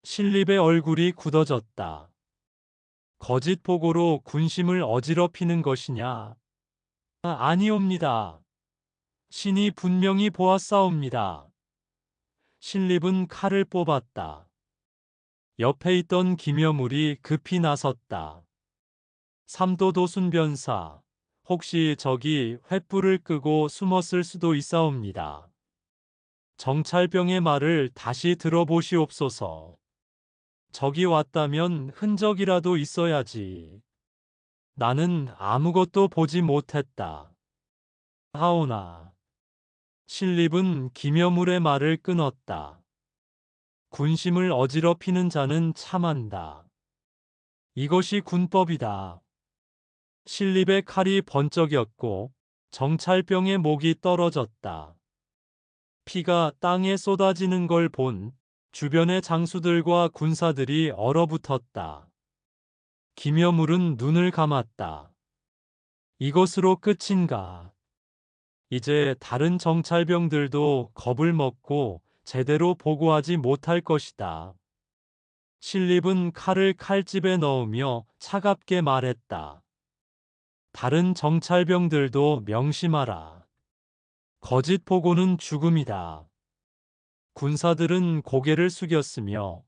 신립의 얼굴이 굳어졌다. 거짓 보고로 군심을 어지럽히는 것이냐? 아니옵니다. 신이 분명히 보았사옵니다. 신립은 칼을 뽑았다. 옆에 있던 기묘물이 급히 나섰다. 삼도도 순변사, 혹시 저기 횃불을 끄고 숨었을 수도 있사옵니다. 정찰병의 말을 다시 들어보시옵소서. 적이 왔다면 흔적이라도 있어야지. 나는 아무것도 보지 못했다. 하오나. 신립은 기묘물의 말을 끊었다. 군심을 어지럽히는 자는 참한다. 이것이 군법이다. 신립의 칼이 번쩍였고 정찰병의 목이 떨어졌다. 피가 땅에 쏟아지는 걸 본 주변의 장수들과 군사들이 얼어붙었다. 기묘물은 눈을 감았다. 이것으로 끝인가? 이제 다른 정찰병들도 겁을 먹고 제대로 보고하지 못할 것이다. 신립은 칼을 칼집에 넣으며 차갑게 말했다. 다른 정찰병들도 명심하라. 거짓 보고는 죽음이다. 군사들은 고개를 숙였으며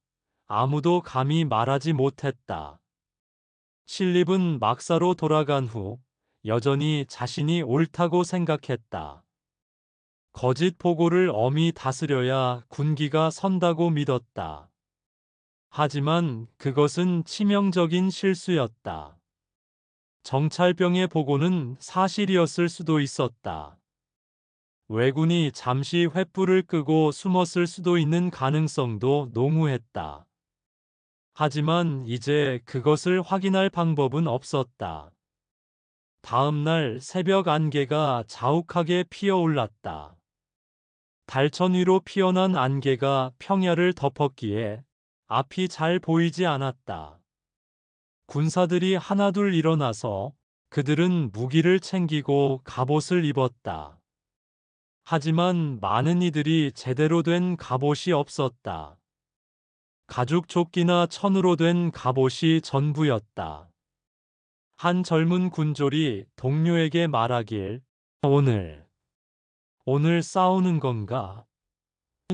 아무도 감히 말하지 못했다. 신립은 막사로 돌아간 후 여전히 자신이 옳다고 생각했다. 거짓 보고를 엄히 다스려야 군기가 선다고 믿었다. 하지만 그것은 치명적인 실수였다. 정찰병의 보고는 사실이었을 수도 있었다. 왜군이 잠시 횃불을 끄고 숨었을 수도 있는 가능성도 농후했다. 하지만 이제 그것을 확인할 방법은 없었다. 다음 날 새벽 안개가 자욱하게 피어올랐다. 달천 위로 피어난 안개가 평야를 덮었기에 앞이 잘 보이지 않았다. 군사들이 하나둘 일어나서 그들은 무기를 챙기고 갑옷을 입었다. 하지만 많은 이들이 제대로 된 갑옷이 없었다. 가죽 조끼나 천으로 된 갑옷이 전부였다. 한 젊은 군졸이 동료에게 말하길, 오늘 싸우는 건가?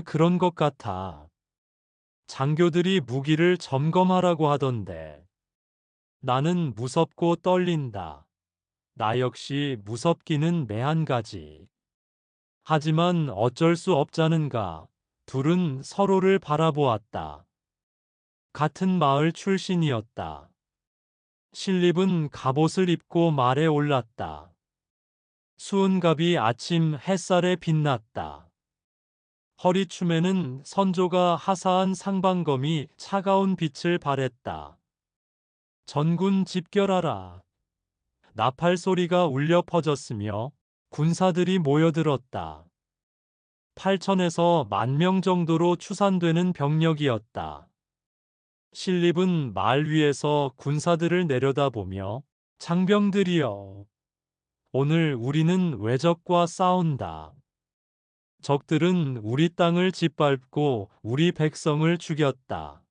그런 것 같아. 장교들이 무기를 점검하라고 하던데. 나는 무섭고 떨린다. 나 역시 무섭기는 매한가지. 하지만 어쩔 수 없자는가. 둘은 서로를 바라보았다. 같은 마을 출신이었다. 신립은 갑옷을 입고 말에 올랐다. 수은갑이 아침 햇살에 빛났다. 허리춤에는 선조가 하사한 상방검이 차가운 빛을 발했다. 전군 집결하라. 나팔 소리가 울려 퍼졌으며 군사들이 모여들었다. 8천에서 10,000명 정도로 추산되는 병력이었다. 신립은 말 위에서 군사들을 내려다보며 장병들이여, 오늘 우리는 외적과 싸운다. 적들은 우리 땅을 짓밟고 우리 백성을 죽였다.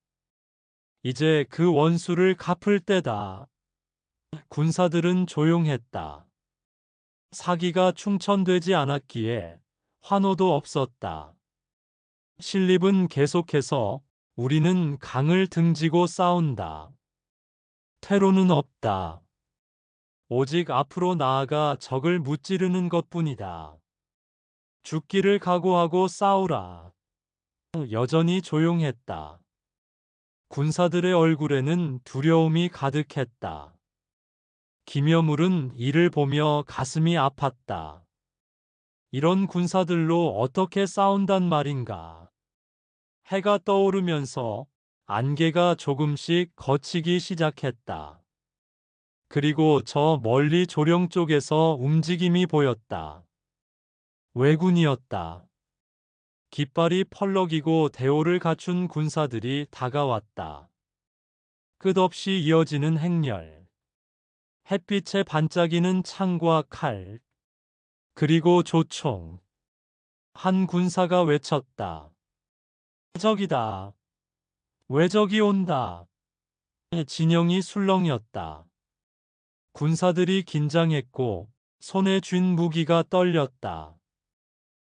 이제 그 원수를 갚을 때다. 군사들은 조용했다. 사기가 충천되지 않았기에 환호도 없었다. 신립은 계속해서 우리는 강을 등지고 싸운다. 퇴로는 없다. 오직 앞으로 나아가 적을 무찌르는 것뿐이다. 죽기를 각오하고 싸우라. 여전히 조용했다. 군사들의 얼굴에는 두려움이 가득했다. 김여물은 이를 보며 가슴이 아팠다. 이런 군사들로 어떻게 싸운단 말인가. 해가 떠오르면서 안개가 조금씩 걷히기 시작했다. 그리고 저 멀리 조령 쪽에서 움직임이 보였다. 왜군이었다. 깃발이 펄럭이고 대오를 갖춘 군사들이 다가왔다. 끝없이 이어지는 행렬. 햇빛에 반짝이는 창과 칼, 그리고 조총. 한 군사가 외쳤다. 적이다. 외적이 온다. 진영이 술렁였다. 군사들이 긴장했고 손에 쥔 무기가 떨렸다.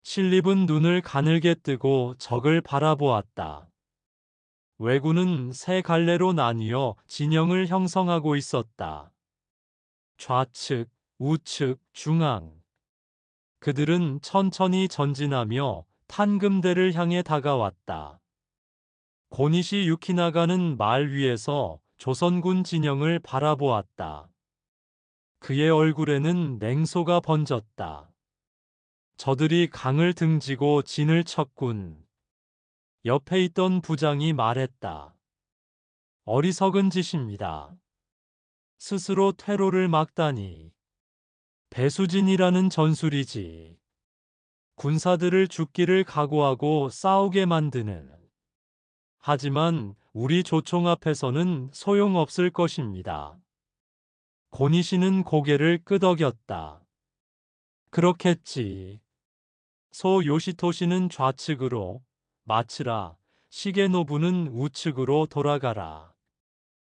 신립은 눈을 가늘게 뜨고 적을 바라보았다. 왜군은 세 갈래로 나뉘어 진영을 형성하고 있었다. 좌측, 우측, 중앙. 그들은 천천히 전진하며 탄금대를 향해 다가왔다. 고니시 유키나가는 말 위에서 조선군 진영을 바라보았다. 그의 얼굴에는 냉소가 번졌다. 저들이 강을 등지고 진을 쳤군. 옆에 있던 부장이 말했다. 어리석은 짓입니다. 스스로 퇴로를 막다니. 배수진이라는 전술이지. 군사들을 죽기를 각오하고 싸우게 만드는. 하지만 우리 조총 앞에서는 소용없을 것입니다. 고니시는 고개를 끄덕였다. 그렇겠지. 소 요시토시는 좌측으로, 마츠라, 시게노부는 우측으로 돌아가라.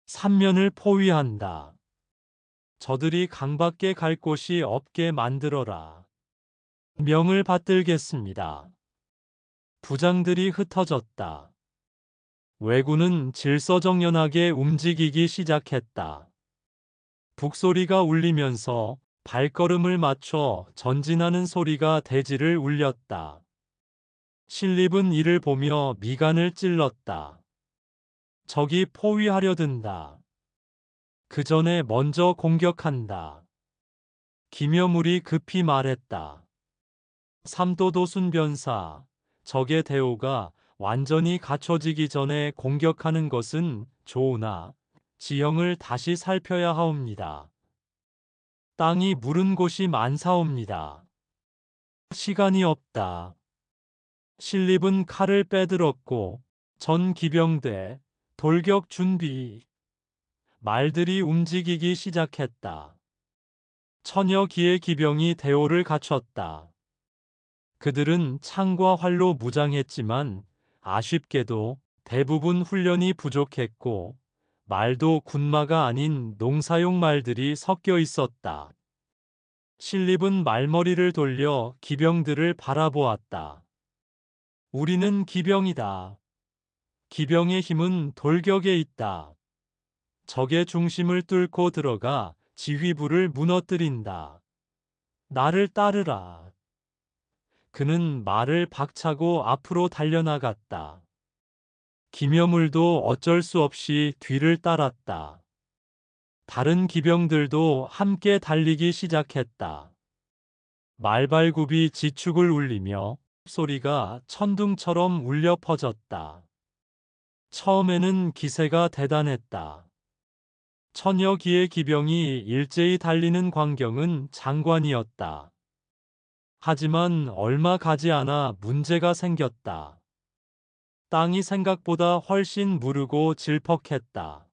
삼면을 포위한다. 저들이 강밖에 갈 곳이 없게 만들어라. 명을 받들겠습니다. 부장들이 흩어졌다. 왜군은 질서정연하게 움직이기 시작했다. 북소리가 울리면서 발걸음을 맞춰 전진하는 소리가 대지를 울렸다. 신립은 이를 보며 미간을 찔렀다. 적이 포위하려 든다. 그 전에 먼저 공격한다. 김여물이 급히 말했다. 삼도도순 변사, 적의 대오가 완전히 갖춰지기 전에 공격하는 것은 좋으나 지형을 다시 살펴야 하옵니다. 땅이 무른 곳이 많사옵니다. 시간이 없다. 신립은 칼을 빼들었고 전 기병대 돌격 준비. 말들이 움직이기 시작했다. 천여 기의 기병이 대오를 갖췄다. 그들은 창과 활로 무장했지만 아쉽게도 대부분 훈련이 부족했고 말도 군마가 아닌 농사용 말들이 섞여 있었다. 신립은 말머리를 돌려 기병들을 바라보았다. 우리는 기병이다. 기병의 힘은 돌격에 있다. 적의 중심을 뚫고 들어가 지휘부를 무너뜨린다. 나를 따르라. 그는 말을 박차고 앞으로 달려나갔다. 김여물도 어쩔 수 없이 뒤를 따랐다. 다른 기병들도 함께 달리기 시작했다. 말발굽이 지축을 울리며 소리가 천둥처럼 울려 퍼졌다. 처음에는 기세가 대단했다. 천여 기의 기병이 일제히 달리는 광경은 장관이었다. 하지만 얼마 가지 않아 문제가 생겼다. 땅이 생각보다 훨씬 무르고 질퍽했다.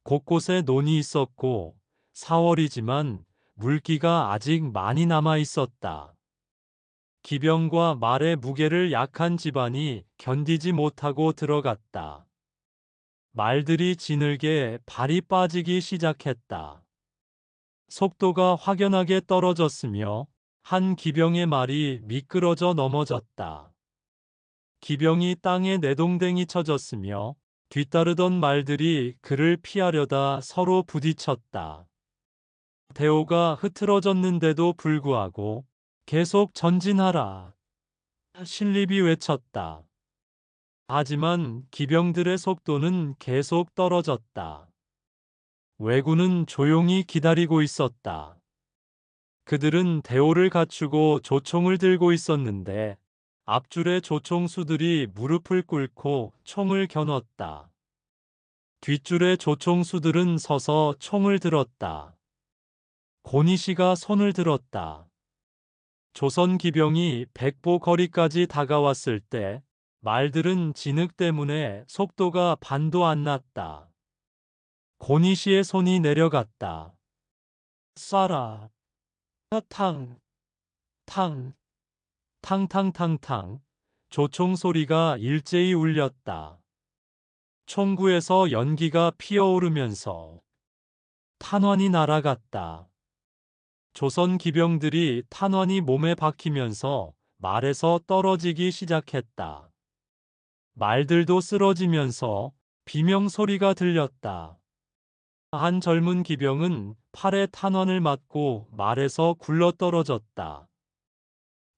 곳곳에 논이 있었고 4월이지만 물기가 아직 많이 남아 있었다. 기병과 말의 무게를 약한 집안이 견디지 못하고 들어갔다. 말들이 지늘게 발이 빠지기 시작했다. 속도가 확연하게 떨어졌으며 한 기병의 말이 미끄러져 넘어졌다. 기병이 땅에 내동댕이 쳐졌으며 뒤따르던 말들이 그를 피하려다 서로 부딪혔다. 대오가 흐트러졌는데도 불구하고 계속 전진하라. 신립이 외쳤다. 하지만 기병들의 속도는 계속 떨어졌다. 왜군은 조용히 기다리고 있었다. 그들은 대오를 갖추고 조총을 들고 있었는데 앞줄의 조총수들이 무릎을 꿇고 총을 겨눴다. 뒷줄의 조총수들은 서서 총을 들었다. 고니시가 손을 들었다. 조선 기병이 백보 거리까지 다가왔을 때 말들은 진흙 때문에 속도가 반도 안 났다. 고니시의 손이 내려갔다. 쏴라. 탕, 탕, 탕탕탕탕. 조총 소리가 일제히 울렸다. 총구에서 연기가 피어오르면서 탄환이 날아갔다. 조선 기병들이 탄환이 몸에 박히면서 말에서 떨어지기 시작했다. 말들도 쓰러지면서 비명 소리가 들렸다. 한 젊은 기병은 팔에 탄환을 맞고 말에서 굴러떨어졌다.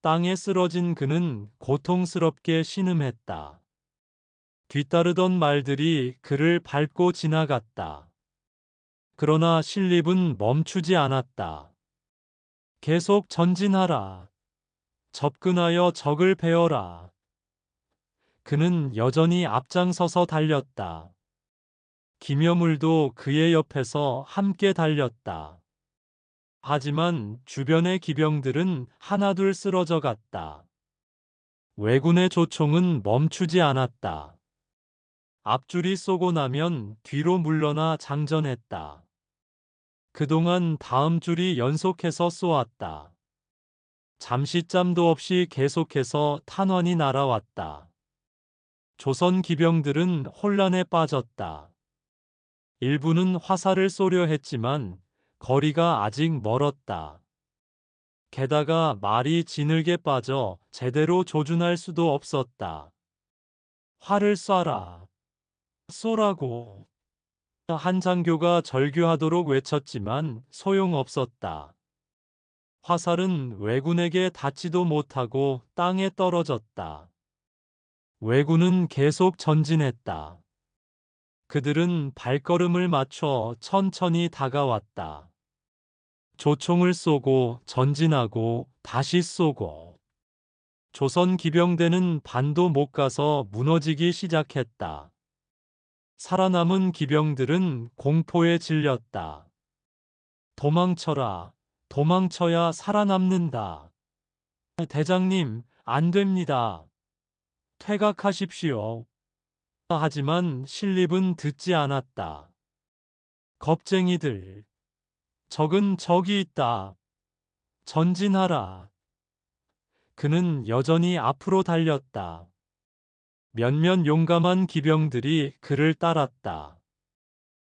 땅에 쓰러진 그는 고통스럽게 신음했다. 뒤따르던 말들이 그를 밟고 지나갔다. 그러나 신립은 멈추지 않았다. 계속 전진하라. 접근하여 적을 베어라. 그는 여전히 앞장서서 달렸다. 김여물도 그의 옆에서 함께 달렸다. 하지만 주변의 기병들은 하나둘 쓰러져 갔다. 왜군의 조총은 멈추지 않았다. 앞줄이 쏘고 나면 뒤로 물러나 장전했다. 그동안 다음 줄이 연속해서 쏘았다. 잠시짬도 없이 계속해서 탄환이 날아왔다. 조선 기병들은 혼란에 빠졌다. 일부는 화살을 쏘려 했지만 거리가 아직 멀었다. 게다가 말이 지늘게 빠져 제대로 조준할 수도 없었다. 활을 쏴라. 쏘라고. 한 장교가 절규하도록 외쳤지만 소용없었다. 화살은 왜군에게 닿지도 못하고 땅에 떨어졌다. 왜군은 계속 전진했다. 그들은 발걸음을 맞춰 천천히 다가왔다. 조총을 쏘고 전진하고 다시 쏘고. 조선 기병대는 반도 못 가서 무너지기 시작했다. 살아남은 기병들은 공포에 질렸다. 도망쳐라. 도망쳐야 살아남는다. 대장님, 안 됩니다. 퇴각하십시오. 하지만 신립은 듣지 않았다. 겁쟁이들. 적은 저기 있다. 전진하라. 그는 여전히 앞으로 달렸다. 몇몇 용감한 기병들이 그를 따랐다.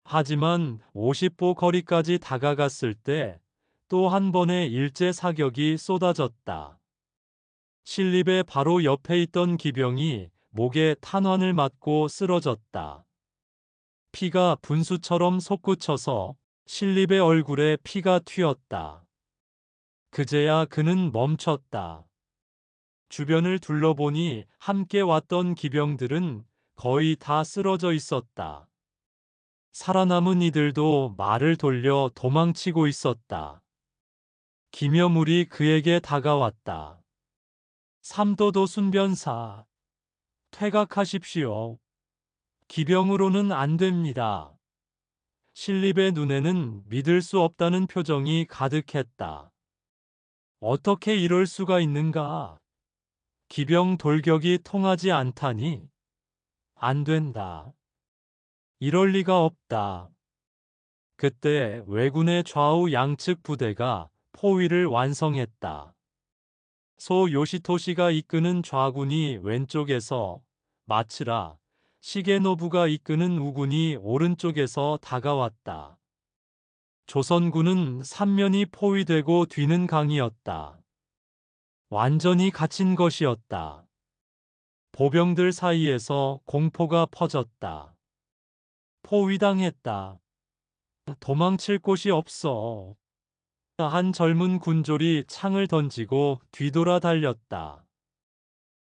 하지만 50보 거리까지 다가갔을 때 또 한 번의 일제 사격이 쏟아졌다. 신립의 바로 옆에 있던 기병이 목에 탄환을 맞고 쓰러졌다. 피가 분수처럼 솟구쳐서 신립의 얼굴에 피가 튀었다. 그제야 그는 멈췄다. 주변을 둘러보니 함께 왔던 기병들은 거의 다 쓰러져 있었다. 살아남은 이들도 말을 돌려 도망치고 있었다. 기묘물이 그에게 다가왔다. 삼도도 순변사, 퇴각하십시오. 기병으로는 안 됩니다. 신립의 눈에는 믿을 수 없다는 표정이 가득했다. 어떻게 이럴 수가 있는가? 기병 돌격이 통하지 않다니? 안 된다. 이럴 리가 없다. 그때 왜군의 좌우 양측 부대가 포위를 완성했다. 소 요시토시가 이끄는 좌군이 왼쪽에서, 마츠라, 시게노부가 이끄는 우군이 오른쪽에서 다가왔다. 조선군은 삼면이 포위되고 뒤는 강이었다. 완전히 갇힌 것이었다. 보병들 사이에서 공포가 퍼졌다. 포위당했다. 도망칠 곳이 없어. 한 젊은 군졸이 창을 던지고 뒤돌아 달렸다.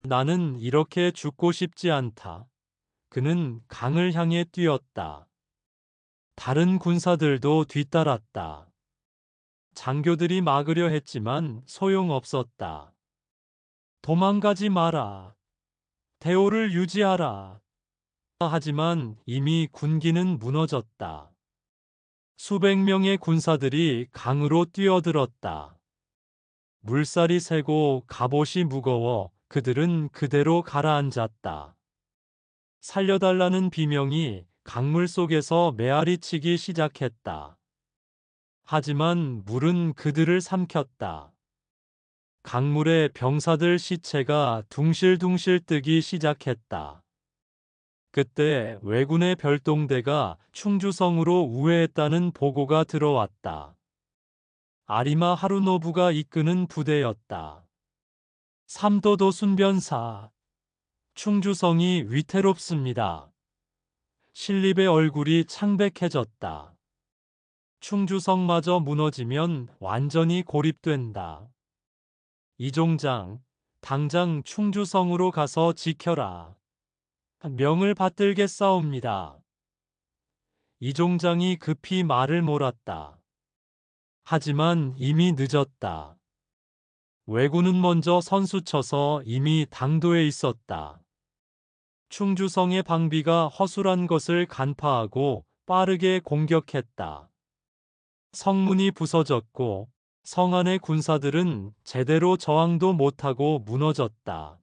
나는 이렇게 죽고 싶지 않다. 그는 강을 향해 뛰었다. 다른 군사들도 뒤따랐다. 장교들이 막으려 했지만 소용없었다. 도망가지 마라. 대오를 유지하라. 하지만 이미 군기는 무너졌다. 수백 명의 군사들이 강으로 뛰어들었다. 물살이 세고 갑옷이 무거워 그들은 그대로 가라앉았다. 살려달라는 비명이 강물 속에서 메아리치기 시작했다. 하지만 물은 그들을 삼켰다. 강물에 병사들 시체가 둥실둥실 뜨기 시작했다. 그때 왜군의 별동대가 충주성으로 우회했다는 보고가 들어왔다. 아리마 하루노부가 이끄는 부대였다. 삼도도 순변사, 충주성이 위태롭습니다. 신립의 얼굴이 창백해졌다. 충주성마저 무너지면 완전히 고립된다. 이종장, 당장 충주성으로 가서 지켜라. 명을 받들겠사옵니다. 이종장이 급히 말을 몰았다. 하지만 이미 늦었다. 왜군은 먼저 선수쳐서 이미 당도에 있었다. 충주성의 방비가 허술한 것을 간파하고 빠르게 공격했다. 성문이 부서졌고 성 안의 군사들은 제대로 저항도 못하고 무너졌다.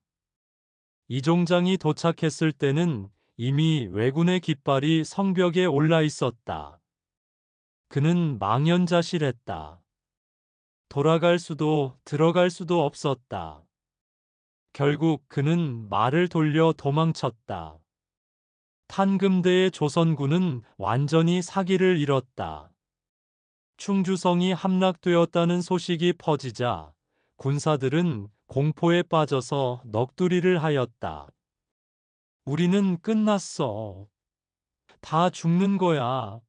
이종장이 도착했을 때는 이미 왜군의 깃발이 성벽에 올라 있었다. 그는 망연자실했다. 돌아갈 수도 들어갈 수도 없었다. 결국 그는 말을 돌려 도망쳤다. 탄금대의 조선군은 완전히 사기를 잃었다. 충주성이 함락되었다는 소식이 퍼지자 군사들은 공포에 빠져서 넋두리를 하였다. 우리는 끝났어. 다 죽는 거야.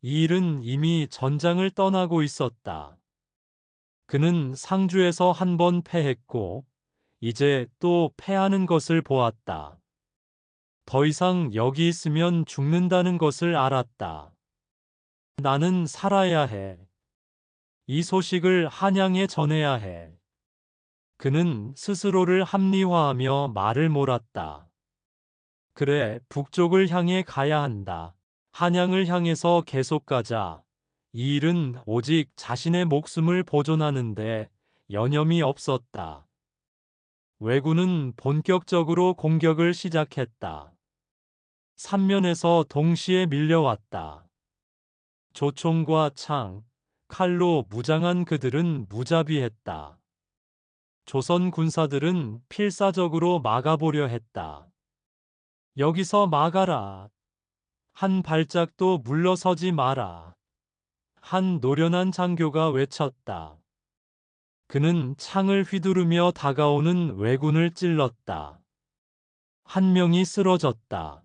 이 일은 이미 전장을 떠나고 있었다. 그는 상주에서 한 번 패했고 이제 또 패하는 것을 보았다. 더 이상 여기 있으면 죽는다는 것을 알았다. 나는 살아야 해. 이 소식을 한양에 전해야 해. 그는 스스로를 합리화하며 말을 몰았다. 그래, 북쪽을 향해 가야 한다. 한양을 향해서 계속 가자. 이 일은 오직 자신의 목숨을 보존하는데 여념이 없었다. 왜군은 본격적으로 공격을 시작했다. 삼면에서 동시에 밀려왔다. 조총과 창, 칼로 무장한 그들은 무자비했다. 조선 군사들은 필사적으로 막아보려 했다. 여기서 막아라. 한 발짝도 물러서지 마라. 한 노련한 장교가 외쳤다. 그는 창을 휘두르며 다가오는 왜군을 찔렀다. 한 명이 쓰러졌다.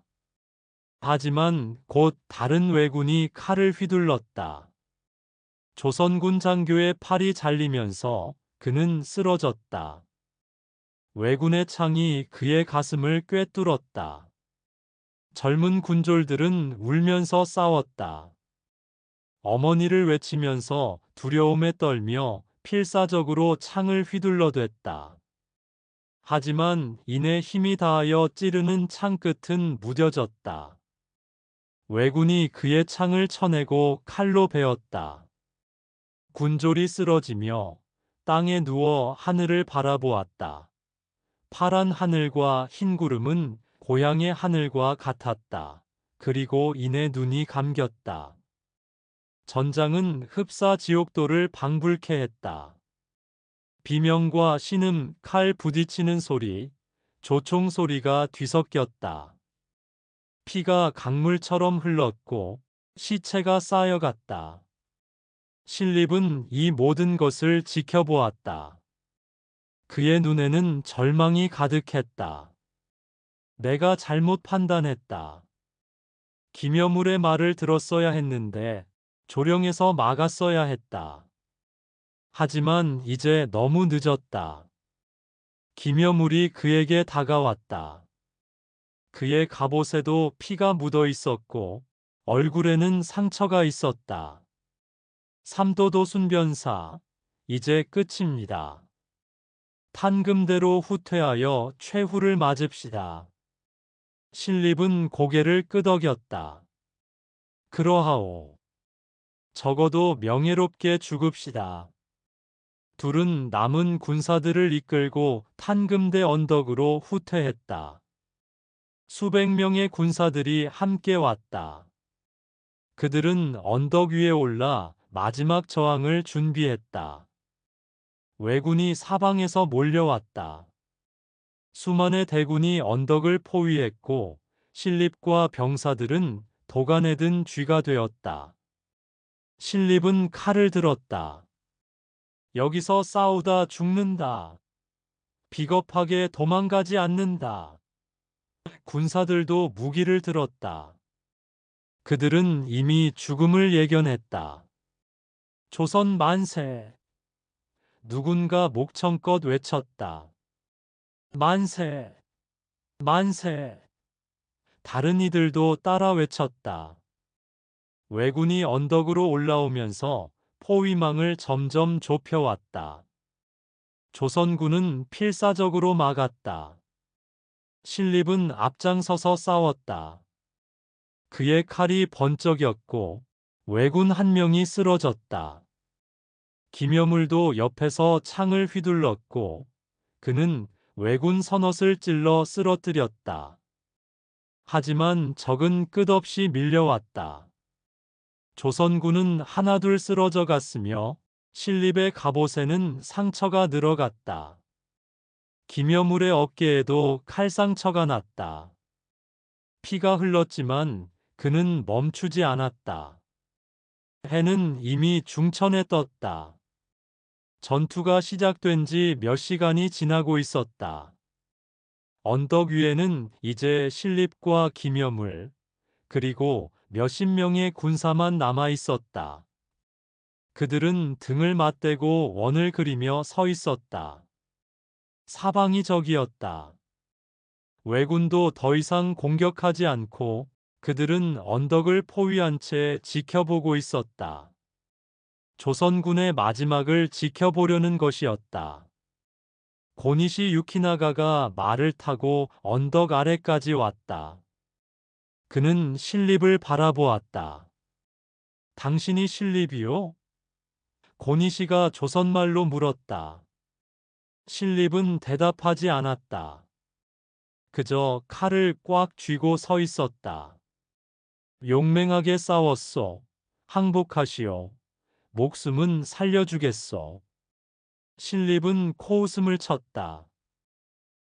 하지만 곧 다른 왜군이 칼을 휘둘렀다. 조선군 장교의 팔이 잘리면서 그는 쓰러졌다. 왜군의 창이 그의 가슴을 꿰뚫었다. 젊은 군졸들은 울면서 싸웠다. 어머니를 외치면서 두려움에 떨며 필사적으로 창을 휘둘러댔다. 하지만 이내 힘이 다하여 찌르는 창 끝은 무뎌졌다. 왜군이 그의 창을 쳐내고 칼로 베었다. 군졸이 쓰러지며 땅에 누워 하늘을 바라보았다. 파란 하늘과 흰 구름은 고향의 하늘과 같았다. 그리고 이내 눈이 감겼다. 전장은 흡사 지옥도를 방불케 했다. 비명과 신음, 칼 부딪히는 소리, 조총 소리가 뒤섞였다. 피가 강물처럼 흘렀고 시체가 쌓여갔다. 신립은 이 모든 것을 지켜보았다. 그의 눈에는 절망이 가득했다. 내가 잘못 판단했다. 김여물의 말을 들었어야 했는데 조령에서 막았어야 했다. 하지만 이제 너무 늦었다. 김여물이 그에게 다가왔다. 그의 갑옷에도 피가 묻어 있었고 얼굴에는 상처가 있었다. 삼도도 순변사, 이제 끝입니다. 탄금대로 후퇴하여 최후를 맞읍시다. 신립은 고개를 끄덕였다. 그러하오. 적어도 명예롭게 죽읍시다. 둘은 남은 군사들을 이끌고 탄금대 언덕으로 후퇴했다. 수백 명의 군사들이 함께 왔다. 그들은 언덕 위에 올라 마지막 저항을 준비했다. 왜군이 사방에서 몰려왔다. 수만의 대군이 언덕을 포위했고 신립과 병사들은 도간에 든 쥐가 되었다. 신립은 칼을 들었다. 여기서 싸우다 죽는다. 비겁하게 도망가지 않는다. 군사들도 무기를 들었다. 그들은 이미 죽음을 예견했다. 조선 만세. 누군가 목청껏 외쳤다. 만세. 만세. 다른 이들도 따라 외쳤다. 왜군이 언덕으로 올라오면서 포위망을 점점 좁혀왔다. 조선군은 필사적으로 막았다. 신립은 앞장서서 싸웠다. 그의 칼이 번쩍였고 왜군 한 명이 쓰러졌다. 김여물도 옆에서 창을 휘둘렀고 그는 왜군 선옷을 찔러 쓰러뜨렸다. 하지만 적은 끝없이 밀려왔다. 조선군은 하나둘 쓰러져 갔으며 신립의 갑옷에는 상처가 늘어갔다. 김여물의 어깨에도 칼상처가 났다. 피가 흘렀지만 그는 멈추지 않았다. 해는 이미 중천에 떴다. 전투가 시작된 지 몇 시간이 지나고 있었다. 언덕 위에는 이제 신립과 김여물, 그리고 몇십 명의 군사만 남아 있었다. 그들은 등을 맞대고 원을 그리며 서 있었다. 사방이 적이었다. 왜군도 더 이상 공격하지 않고 그들은 언덕을 포위한 채 지켜보고 있었다. 조선군의 마지막을 지켜보려는 것이었다. 고니시 유키나가가 말을 타고 언덕 아래까지 왔다. 그는 신립을 바라보았다. 당신이 신립이요? 고니시가 조선말로 물었다. 신립은 대답하지 않았다. 그저 칼을 꽉 쥐고 서 있었다. 용맹하게 싸웠소. 항복하시오. 목숨은 살려주겠소. 신립은 코웃음을 쳤다.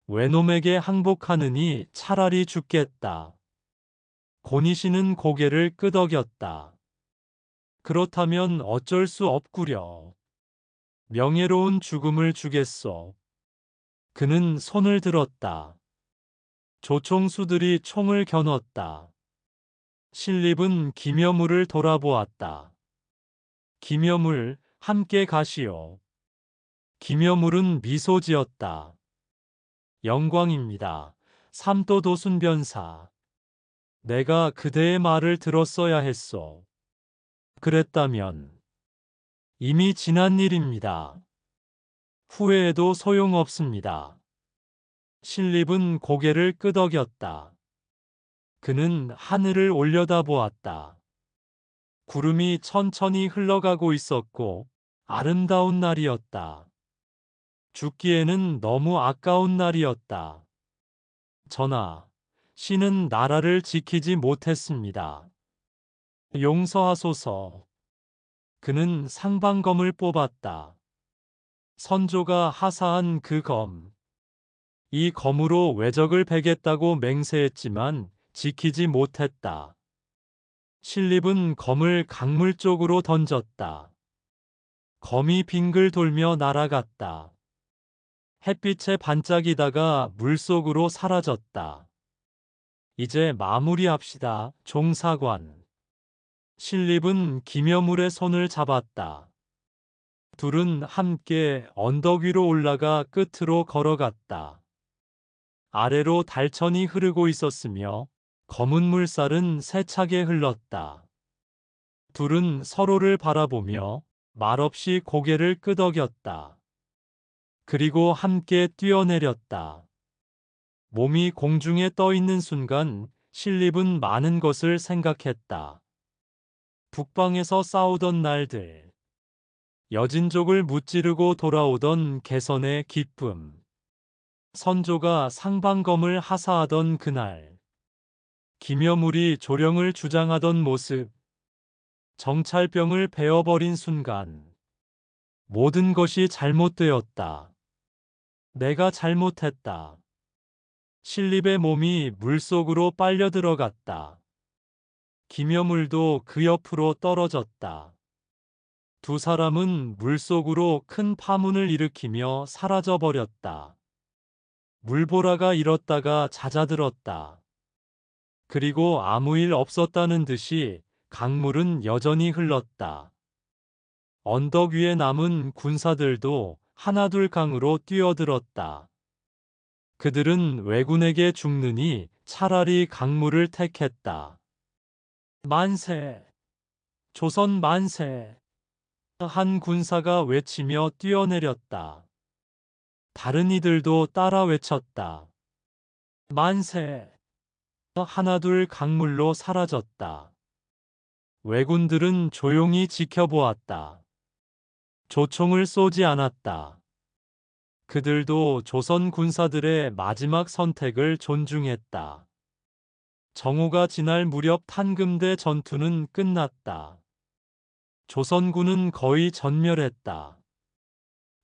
외놈에게 항복하느니 차라리 죽겠다. 고니시는 고개를 끄덕였다. 그렇다면 어쩔 수 없구려. 명예로운 죽음을 주겠소. 그는 손을 들었다. 조총수들이 총을 겨눴다. 신립은 김여물을 돌아보았다. 김여물, 함께 가시오. 김여물은 미소 지었다. 영광입니다. 삼도도 순변사. 내가 그대의 말을 들었어야 했소. 그랬다면 이미 지난 일입니다. 후회해도 소용없습니다. 신립은 고개를 끄덕였다. 그는 하늘을 올려다보았다. 구름이 천천히 흘러가고 있었고 아름다운 날이었다. 죽기에는 너무 아까운 날이었다. 전하, 신은 나라를 지키지 못했습니다. 용서하소서. 그는 상방검을 뽑았다. 선조가 하사한 그 검. 이 검으로 외적을 베겠다고 맹세했지만 지키지 못했다. 신립은 검을 강물 쪽으로 던졌다. 검이 빙글 돌며 날아갔다. 햇빛에 반짝이다가 물속으로 사라졌다. 이제 마무리합시다, 종사관. 신립은 김여물의 손을 잡았다. 둘은 함께 언덕 위로 올라가 끝으로 걸어갔다. 아래로 달천이 흐르고 있었으며 검은 물살은 세차게 흘렀다. 둘은 서로를 바라보며 말없이 고개를 끄덕였다. 그리고 함께 뛰어내렸다. 몸이 공중에 떠 있는 순간 신립은 많은 것을 생각했다. 북방에서 싸우던 날들, 여진족을 무찌르고 돌아오던 개선의 기쁨, 선조가 상방검을 하사하던 그날, 김여물이 조령을 주장하던 모습, 정찰병을 베어버린 순간, 모든 것이 잘못되었다. 내가 잘못했다. 신립의 몸이 물속으로 빨려 들어갔다. 김여물도 그 옆으로 떨어졌다. 두 사람은 물속으로 큰 파문을 일으키며 사라져버렸다. 물보라가 일었다가 잦아들었다. 그리고 아무 일 없었다는 듯이 강물은 여전히 흘렀다. 언덕 위에 남은 군사들도 하나둘 강으로 뛰어들었다. 그들은 왜군에게 죽느니 차라리 강물을 택했다. 만세! 조선 만세! 한 군사가 외치며 뛰어내렸다. 다른 이들도 따라 외쳤다. 만세! 하나둘 강물로 사라졌다. 왜군들은 조용히 지켜보았다. 조총을 쏘지 않았다. 그들도 조선 군사들의 마지막 선택을 존중했다. 정오가 지날 무렵 탄금대 전투는 끝났다. 조선군은 거의 전멸했다.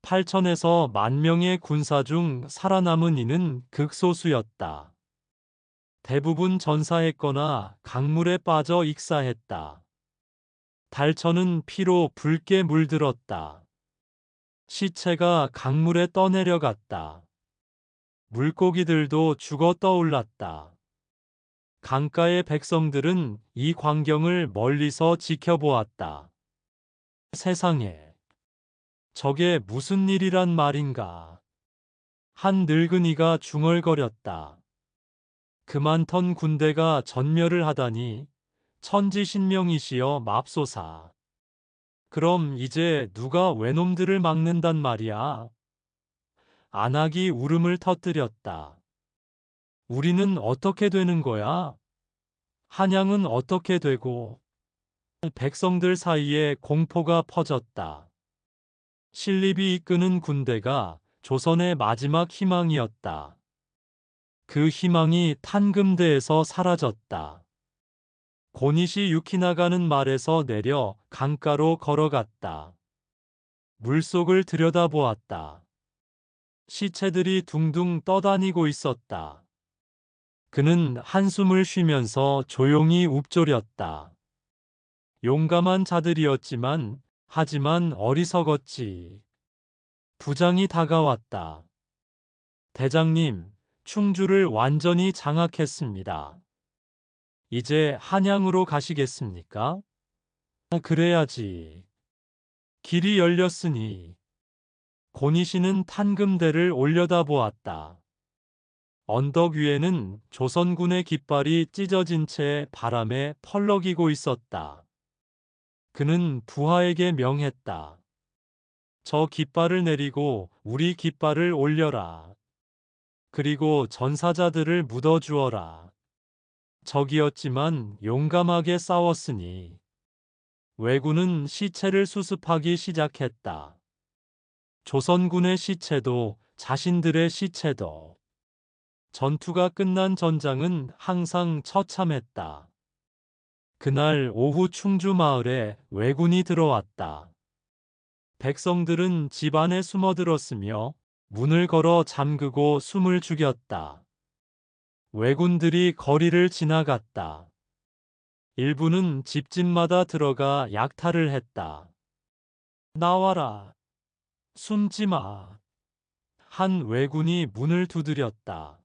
8천에서 10,000명의 군사 중 살아남은 이는 극소수였다. 대부분 전사했거나 강물에 빠져 익사했다. 달천은 피로 붉게 물들었다. 시체가 강물에 떠내려갔다. 물고기들도 죽어 떠올랐다. 강가의 백성들은 이 광경을 멀리서 지켜보았다. 세상에, 저게 무슨 일이란 말인가. 한 늙은이가 중얼거렸다. 그만턴 군대가 전멸을 하다니 천지신명이시여 맙소사. 그럼 이제 누가 외놈들을 막는단 말이야? 안악이 울음을 터뜨렸다. 우리는 어떻게 되는 거야? 한양은 어떻게 되고? 백성들 사이에 공포가 퍼졌다. 신립이 이끄는 군대가 조선의 마지막 희망이었다. 그 희망이 탄금대에서 사라졌다. 고니시 유키나가는 말에서 내려 강가로 걸어갔다. 물속을 들여다보았다. 시체들이 둥둥 떠다니고 있었다. 그는 한숨을 쉬면서 조용히 읊조렸다. 용감한 자들이었지만, 하지만 어리석었지. 부장이 다가왔다. 대장님, 충주를 완전히 장악했습니다. 이제 한양으로 가시겠습니까? 그래야지. 길이 열렸으니. 고니시는 탄금대를 올려다보았다. 언덕 위에는 조선군의 깃발이 찢어진 채 바람에 펄럭이고 있었다. 그는 부하에게 명했다. 저 깃발을 내리고 우리 깃발을 올려라. 그리고 전사자들을 묻어주어라. 적이었지만 용감하게 싸웠으니. 왜군은 시체를 수습하기 시작했다. 조선군의 시체도 자신들의 시체도. 전투가 끝난 전장은 항상 처참했다. 그날 오후 충주 마을에 왜군이 들어왔다. 백성들은 집 안에 숨어들었으며 문을 걸어 잠그고 숨을 죽였다. 왜군들이 거리를 지나갔다. 일부는 집집마다 들어가 약탈을 했다. 나와라. 숨지 마. 한 왜군이 문을 두드렸다.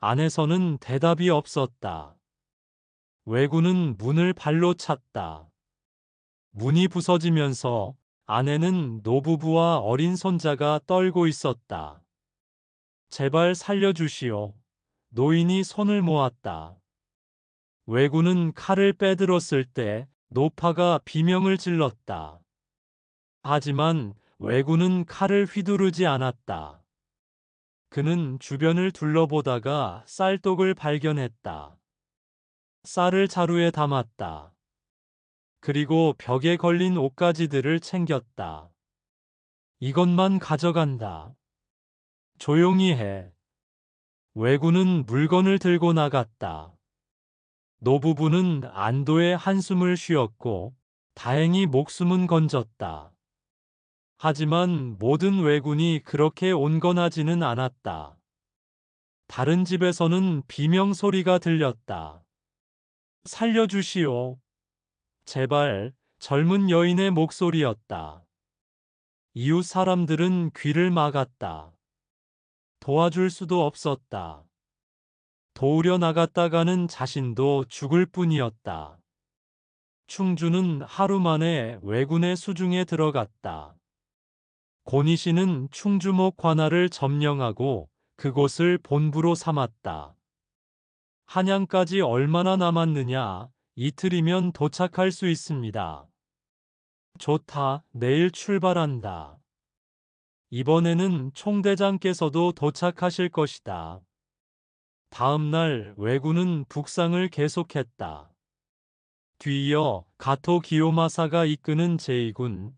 안에서는 대답이 없었다. 왜군은 문을 발로 찼다. 문이 부서지면서 안에는 노부부와 어린 손자가 떨고 있었다. 제발 살려주시오. 노인이 손을 모았다. 왜군은 칼을 빼들었을 때 노파가 비명을 질렀다. 하지만 왜군은 칼을 휘두르지 않았다. 그는 주변을 둘러보다가 쌀독을 발견했다. 쌀을 자루에 담았다. 그리고 벽에 걸린 옷가지들을 챙겼다. 이것만 가져간다. 조용히 해. 왜군은 물건을 들고 나갔다. 노부부는 안도의 한숨을 쉬었고 다행히 목숨은 건졌다. 하지만 모든 왜군이 그렇게 온건하지는 않았다. 다른 집에서는 비명 소리가 들렸다. 살려주시오. 제발. 젊은 여인의 목소리였다. 이웃 사람들은 귀를 막았다. 도와줄 수도 없었다. 도우려 나갔다가는 자신도 죽을 뿐이었다. 충주는 하루 만에 왜군의 수중에 들어갔다. 고니시는 충주목 관할을 점령하고 그곳을 본부로 삼았다. 한양까지 얼마나 남았느냐? 이틀이면 도착할 수 있습니다. 좋다, 내일 출발한다. 이번에는 총대장께서도 도착하실 것이다. 다음 날 왜군은 북상을 계속했다. 뒤이어 가토 기요마사가 이끄는 제2군,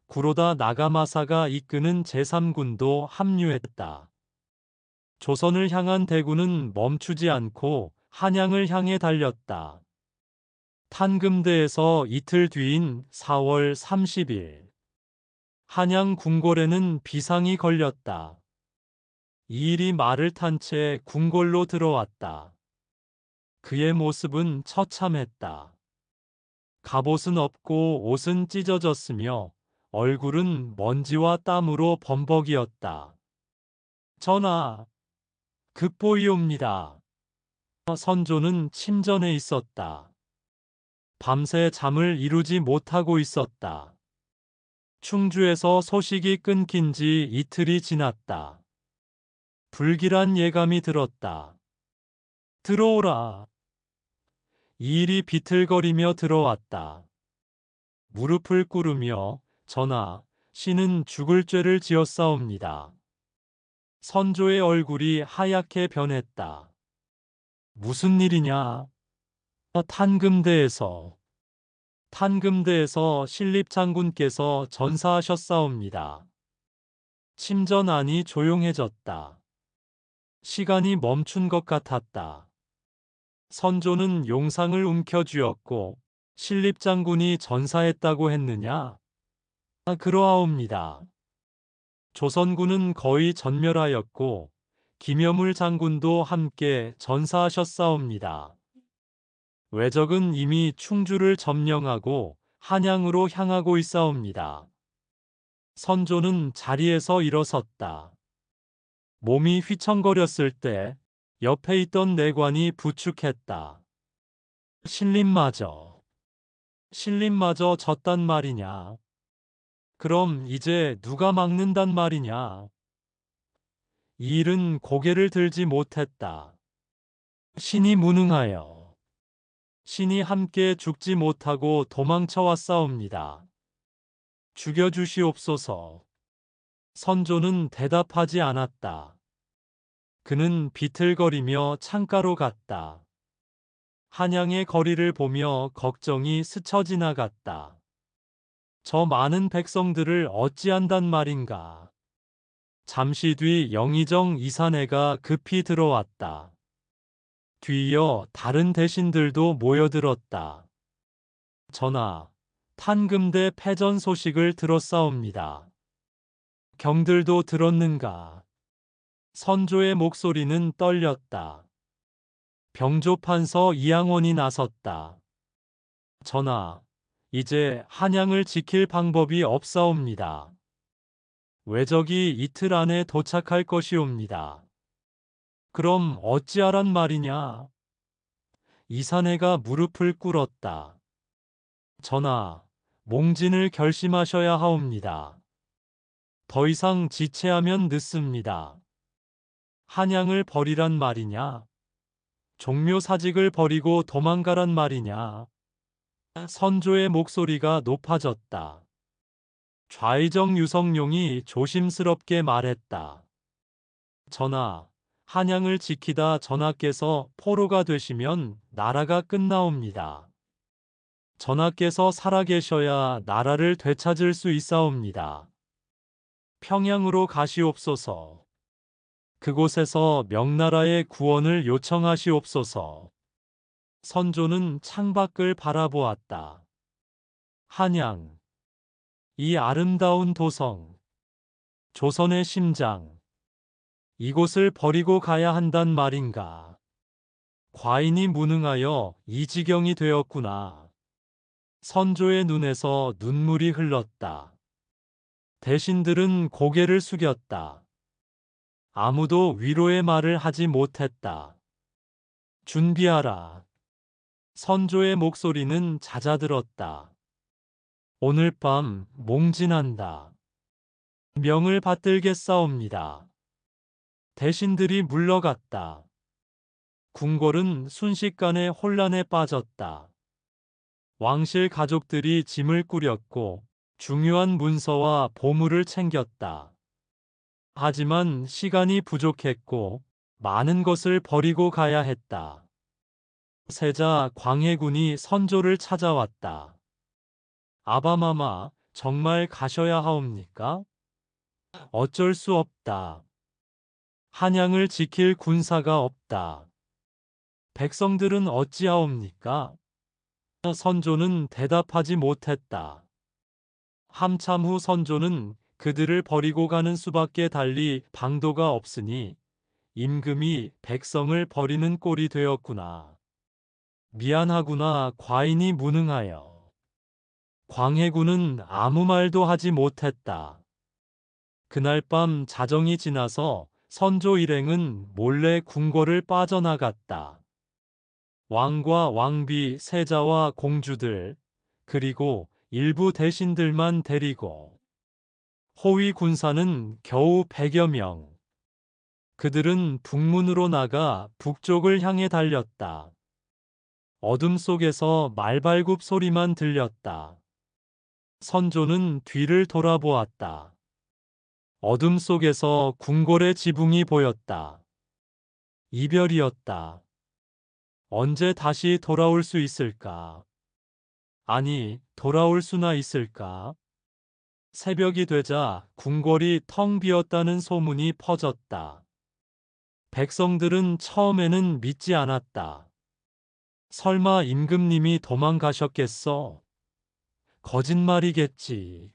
구로다 나가마사가 이끄는 제3군도 합류했다. 조선을 향한 대군은 멈추지 않고 한양을 향해 달렸다. 탄금대에서 이틀 뒤인 4월 30일, 한양 궁궐에는 비상이 걸렸다. 이일이 말을 탄 채 궁궐로 들어왔다. 그의 모습은 처참했다. 갑옷은 없고 옷은 찢어졌으며 얼굴은 먼지와 땀으로 범벅이었다. 전하, 급보이옵니다. 선조는 침전에 있었다. 밤새 잠을 이루지 못하고 있었다. 충주에서 소식이 끊긴 지 이틀이 지났다. 불길한 예감이 들었다. 들어오라. 이일이 비틀거리며 들어왔다. 무릎을 꿇으며 전하, 신은 죽을 죄를 지었사옵니다. 선조의 얼굴이 하얗게 변했다. 무슨 일이냐? 탄금대에서 신립장군께서 전사하셨사옵니다. 침전 안이 조용해졌다. 시간이 멈춘 것 같았다. 선조는 용상을 움켜쥐었고 신립장군이 전사했다고 했느냐? 그러하옵니다. 조선군은 거의 전멸하였고 김여물 장군도 함께 전사하셨사옵니다. 왜적은 이미 충주를 점령하고 한양으로 향하고 있사옵니다. 선조는 자리에서 일어섰다. 몸이 휘청거렸을 때 옆에 있던 내관이 부축했다. 신림마저 졌단 말이냐. 그럼 이제 누가 막는단 말이냐. 이 일은 고개를 들지 못했다. 신이 무능하여 신이 함께 죽지 못하고 도망쳐 왔사옵니다. 죽여주시옵소서. 선조는 대답하지 않았다. 그는 비틀거리며 창가로 갔다. 한양의 거리를 보며 걱정이 스쳐 지나갔다. 저 많은 백성들을 어찌한단 말인가. 잠시 뒤 영의정 이사내가 급히 들어왔다. 뒤이어 다른 대신들도 모여들었다. 전하, 탄금대 패전 소식을 들었사옵니다. 경들도 들었는가? 선조의 목소리는 떨렸다. 병조판서 이양원이 나섰다. 전하, 이제 한양을 지킬 방법이 없사옵니다. 왜적이 이틀 안에 도착할 것이옵니다. 그럼 어찌하란 말이냐? 이사내가 무릎을 꿇었다. 전하, 몽진을 결심하셔야 하옵니다. 더 이상 지체하면 늦습니다. 한양을 버리란 말이냐? 종묘사직을 버리고 도망가란 말이냐? 선조의 목소리가 높아졌다. 좌의정 유성룡이 조심스럽게 말했다. 전하, 한양을 지키다 전하께서 포로가 되시면 나라가 끝나옵니다. 전하께서 살아계셔야 나라를 되찾을 수 있사옵니다. 평양으로 가시옵소서. 그곳에서 명나라의 구원을 요청하시옵소서. 선조는 창밖을 바라보았다. 한양, 이 아름다운 도성, 조선의 심장, 이곳을 버리고 가야 한단 말인가. 과인이 무능하여 이 지경이 되었구나. 선조의 눈에서 눈물이 흘렀다. 대신들은 고개를 숙였다. 아무도 위로의 말을 하지 못했다. 준비하라. 선조의 목소리는 잦아들었다. 오늘 밤 몽진한다. 명을 받들겠사옵니다. 대신들이 물러갔다. 궁궐은 순식간에 혼란에 빠졌다. 왕실 가족들이 짐을 꾸렸고 중요한 문서와 보물을 챙겼다. 하지만 시간이 부족했고 많은 것을 버리고 가야 했다. 세자 광해군이 선조를 찾아왔다. 아바마마, 정말 가셔야 하옵니까? 어쩔 수 없다. 한양을 지킬 군사가 없다. 백성들은 어찌하옵니까? 선조는 대답하지 못했다. 한참 후 선조는 그들을 버리고 가는 수밖에 달리 방도가 없으니 임금이 백성을 버리는 꼴이 되었구나. 미안하구나. 과인이 무능하여. 광해군은 아무 말도 하지 못했다. 그날 밤 자정이 지나서 선조 일행은 몰래 궁궐을 빠져나갔다. 왕과 왕비, 세자와 공주들, 그리고 일부 대신들만 데리고 호위 군사는 겨우 100여 명. 그들은 북문으로 나가 북쪽을 향해 달렸다. 어둠 속에서 말발굽 소리만 들렸다. 선조는 뒤를 돌아보았다. 어둠 속에서 궁궐의 지붕이 보였다. 이별이었다. 언제 다시 돌아올 수 있을까? 아니, 돌아올 수나 있을까? 새벽이 되자 궁궐이 텅 비었다는 소문이 퍼졌다. 백성들은 처음에는 믿지 않았다. 설마 임금님이 도망가셨겠어? 거짓말이겠지.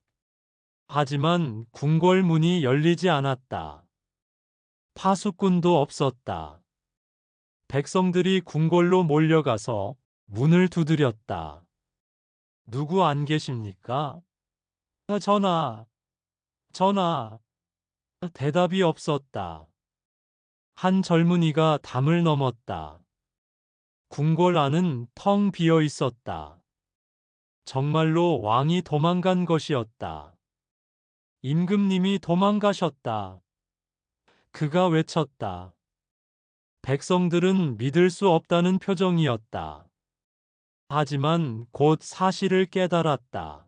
하지만 궁궐 문이 열리지 않았다. 파수꾼도 없었다. 백성들이 궁궐로 몰려가서 문을 두드렸다. 누구 안 계십니까? 전하, 전하. 대답이 없었다. 한 젊은이가 담을 넘었다. 궁궐 안은 텅 비어 있었다. 정말로 왕이 도망간 것이었다. 임금님이 도망가셨다. 그가 외쳤다. 백성들은 믿을 수 없다는 표정이었다. 하지만 곧 사실을 깨달았다.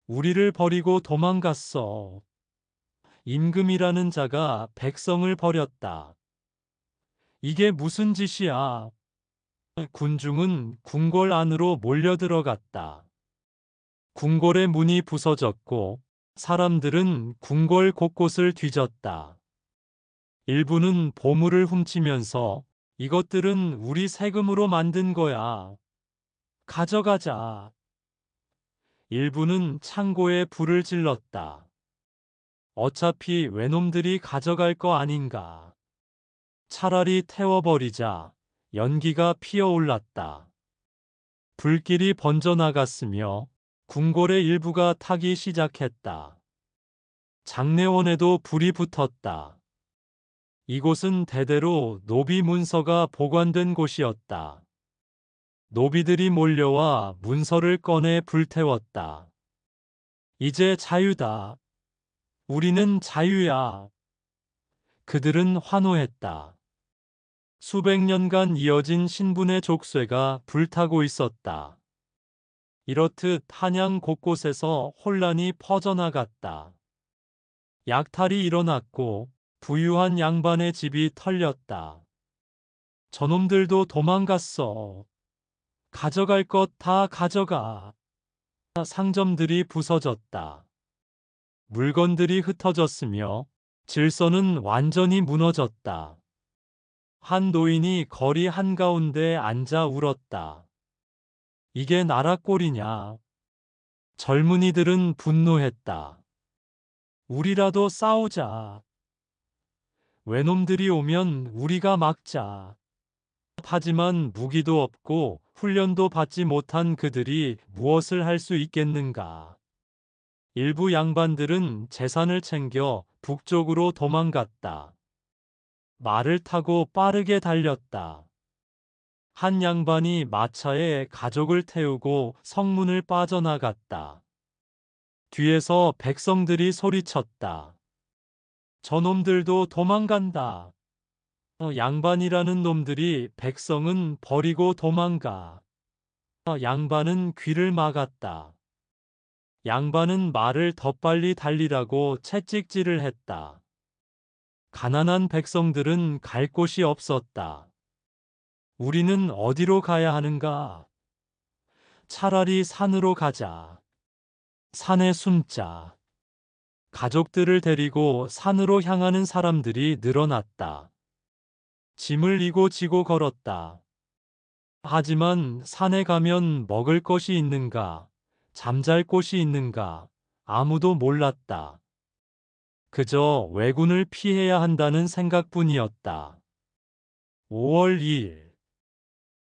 우리를 버리고 도망갔어. 임금이라는 자가 백성을 버렸다. 이게 무슨 짓이야? 군중은 궁궐 안으로 몰려들어갔다. 궁궐의 문이 부서졌고 사람들은 궁궐 곳곳을 뒤졌다. 일부는 보물을 훔치면서 이것들은 우리 세금으로 만든 거야. 가져가자. 일부는 창고에 불을 질렀다. 어차피 외놈들이 가져갈 거 아닌가. 차라리 태워버리자. 연기가 피어올랐다. 불길이 번져나갔으며 궁궐의 일부가 타기 시작했다. 장내원에도 불이 붙었다. 이곳은 대대로 노비 문서가 보관된 곳이었다. 노비들이 몰려와 문서를 꺼내 불태웠다. 이제 자유다. 우리는 자유야. 그들은 환호했다. 수백 년간 이어진 신분의 족쇄가 불타고 있었다. 이렇듯 한양 곳곳에서 혼란이 퍼져나갔다. 약탈이 일어났고 부유한 양반의 집이 털렸다. 저놈들도 도망갔어. 가져갈 것 다 가져가. 상점들이 부서졌다. 물건들이 흩어졌으며 질서는 완전히 무너졌다. 한 노인이 거리 한가운데 앉아 울었다. 이게 나라 꼴이냐? 젊은이들은 분노했다. 우리라도 싸우자. 외놈들이 오면 우리가 막자. 하지만 무기도 없고 훈련도 받지 못한 그들이 무엇을 할 수 있겠는가? 일부 양반들은 재산을 챙겨 북쪽으로 도망갔다. 말을 타고 빠르게 달렸다. 한 양반이 마차에 가족을 태우고 성문을 빠져나갔다. 뒤에서 백성들이 소리쳤다. 저놈들도 도망간다. 양반이라는 놈들이 백성은 버리고 도망가. 양반은 귀를 막았다. 양반은 말을 더 빨리 달리라고 채찍질을 했다. 가난한 백성들은 갈 곳이 없었다. 우리는 어디로 가야 하는가? 차라리 산으로 가자. 산에 숨자. 가족들을 데리고 산으로 향하는 사람들이 늘어났다. 짐을 이고 지고 걸었다. 하지만 산에 가면 먹을 것이 있는가, 잠잘 곳이 있는가, 아무도 몰랐다. 그저 왜군을 피해야 한다는 생각뿐이었다. 5월 2일,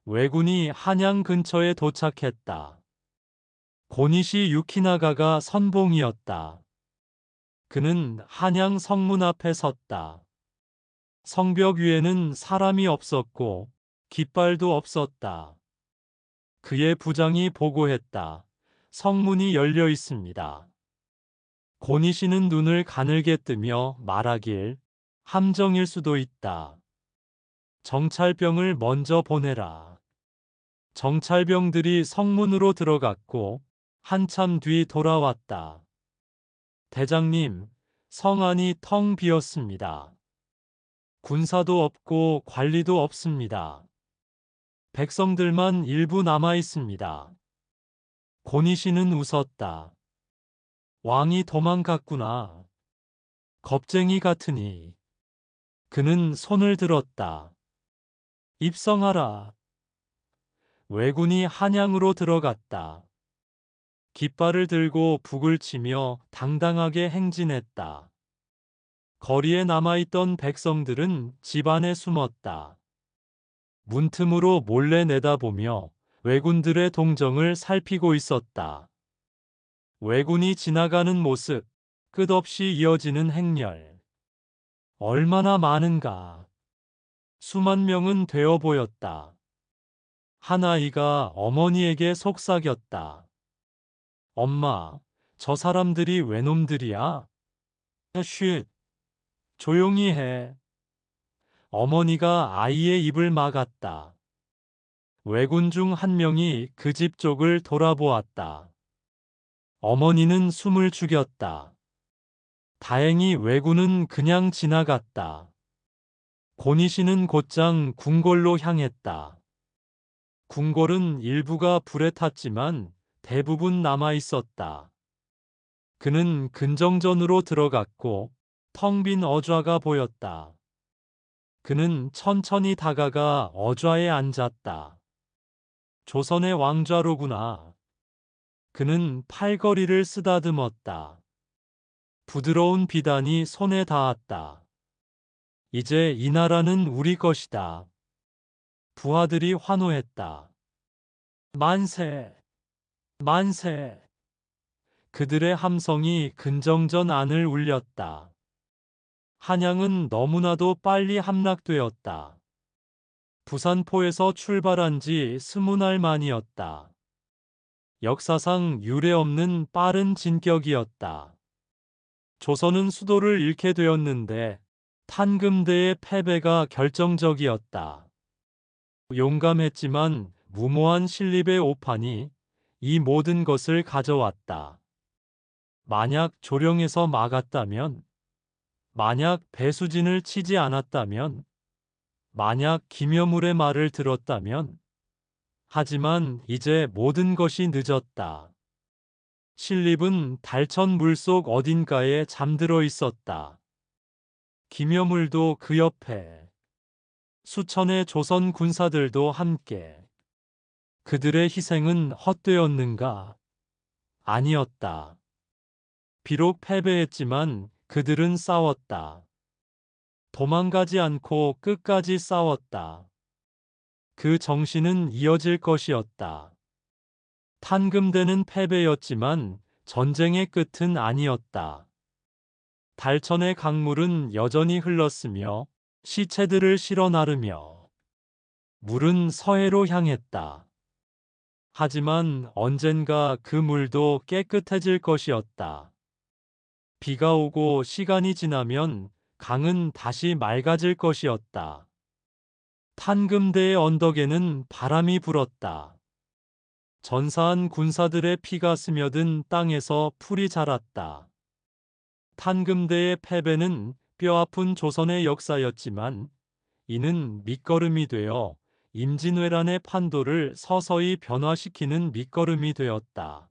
왜군이 한양 근처에 도착했다. 고니시 유키나가가 선봉이었다. 그는 한양 성문 앞에 섰다. 성벽 위에는 사람이 없었고 깃발도 없었다. 그의 부장이 보고했다. 성문이 열려 있습니다. 고니시는 눈을 가늘게 뜨며 말하길, 함정일 수도 있다. 정찰병을 먼저 보내라. 정찰병들이 성문으로 들어갔고 한참 뒤 돌아왔다. 대장님, 성 안이 텅 비었습니다. 군사도 없고 관리도 없습니다. 백성들만 일부 남아 있습니다. 고니시는 웃었다. 왕이 도망갔구나. 겁쟁이 같으니. 그는 손을 들었다. 입성하라. 왜군이 한양으로 들어갔다. 깃발을 들고 북을 치며 당당하게 행진했다. 거리에 남아있던 백성들은 집 안에 숨었다. 문틈으로 몰래 내다보며 왜군들의 동정을 살피고 있었다. 왜군이 지나가는 모습, 끝없이 이어지는 행렬. 얼마나 많은가. 수만 명은 되어 보였다. 한 아이가 어머니에게 속삭였다. 엄마, 저 사람들이 외놈들이야? 쉿, 조용히 해. 어머니가 아이의 입을 막았다. 왜군 중 한 명이 그 집 쪽을 돌아보았다. 어머니는 숨을 죽였다. 다행히 왜군은 그냥 지나갔다. 고니 씨는 곧장 궁궐로 향했다. 궁궐은 일부가 불에 탔지만 대부분 남아 있었다. 그는 근정전으로 들어갔고 텅 빈 어좌가 보였다. 그는 천천히 다가가 어좌에 앉았다. 조선의 왕좌로구나. 그는 팔걸이를 쓰다듬었다. 부드러운 비단이 손에 닿았다. 이제 이 나라는 우리 것이다. 부하들이 환호했다. 만세! 만세! 그들의 함성이 근정전 안을 울렸다. 한양은 너무나도 빨리 함락되었다. 부산포에서 출발한 지 20날 만이었다. 역사상 유례없는 빠른 진격이었다. 조선은 수도를 잃게 되었는데 탄금대의 패배가 결정적이었다. 용감했지만 무모한 신립의 오판이 이 모든 것을 가져왔다. 만약 조령에서 막았다면, 만약 배수진을 치지 않았다면, 만약 김여물의 말을 들었다면, 하지만 이제 모든 것이 늦었다. 신립은 달천 물속 어딘가에 잠들어 있었다. 김여물도 그 옆에, 수천의 조선 군사들도 함께. 그들의 희생은 헛되었는가? 아니었다. 비록 패배했지만 그들은 싸웠다. 도망가지 않고 끝까지 싸웠다. 그 정신은 이어질 것이었다. 탄금대는 패배였지만 전쟁의 끝은 아니었다. 달천의 강물은 여전히 흘렀으며 시체들을 실어 나르며 물은 서해로 향했다. 하지만 언젠가 그 물도 깨끗해질 것이었다. 비가 오고 시간이 지나면 강은 다시 맑아질 것이었다. 탄금대의 언덕에는 바람이 불었다. 전사한 군사들의 피가 스며든 땅에서 풀이 자랐다. 탄금대의 패배는 뼈아픈 조선의 역사였지만 이는 밑거름이 되어 임진왜란의 판도를 서서히 변화시키는 밑거름이 되었다.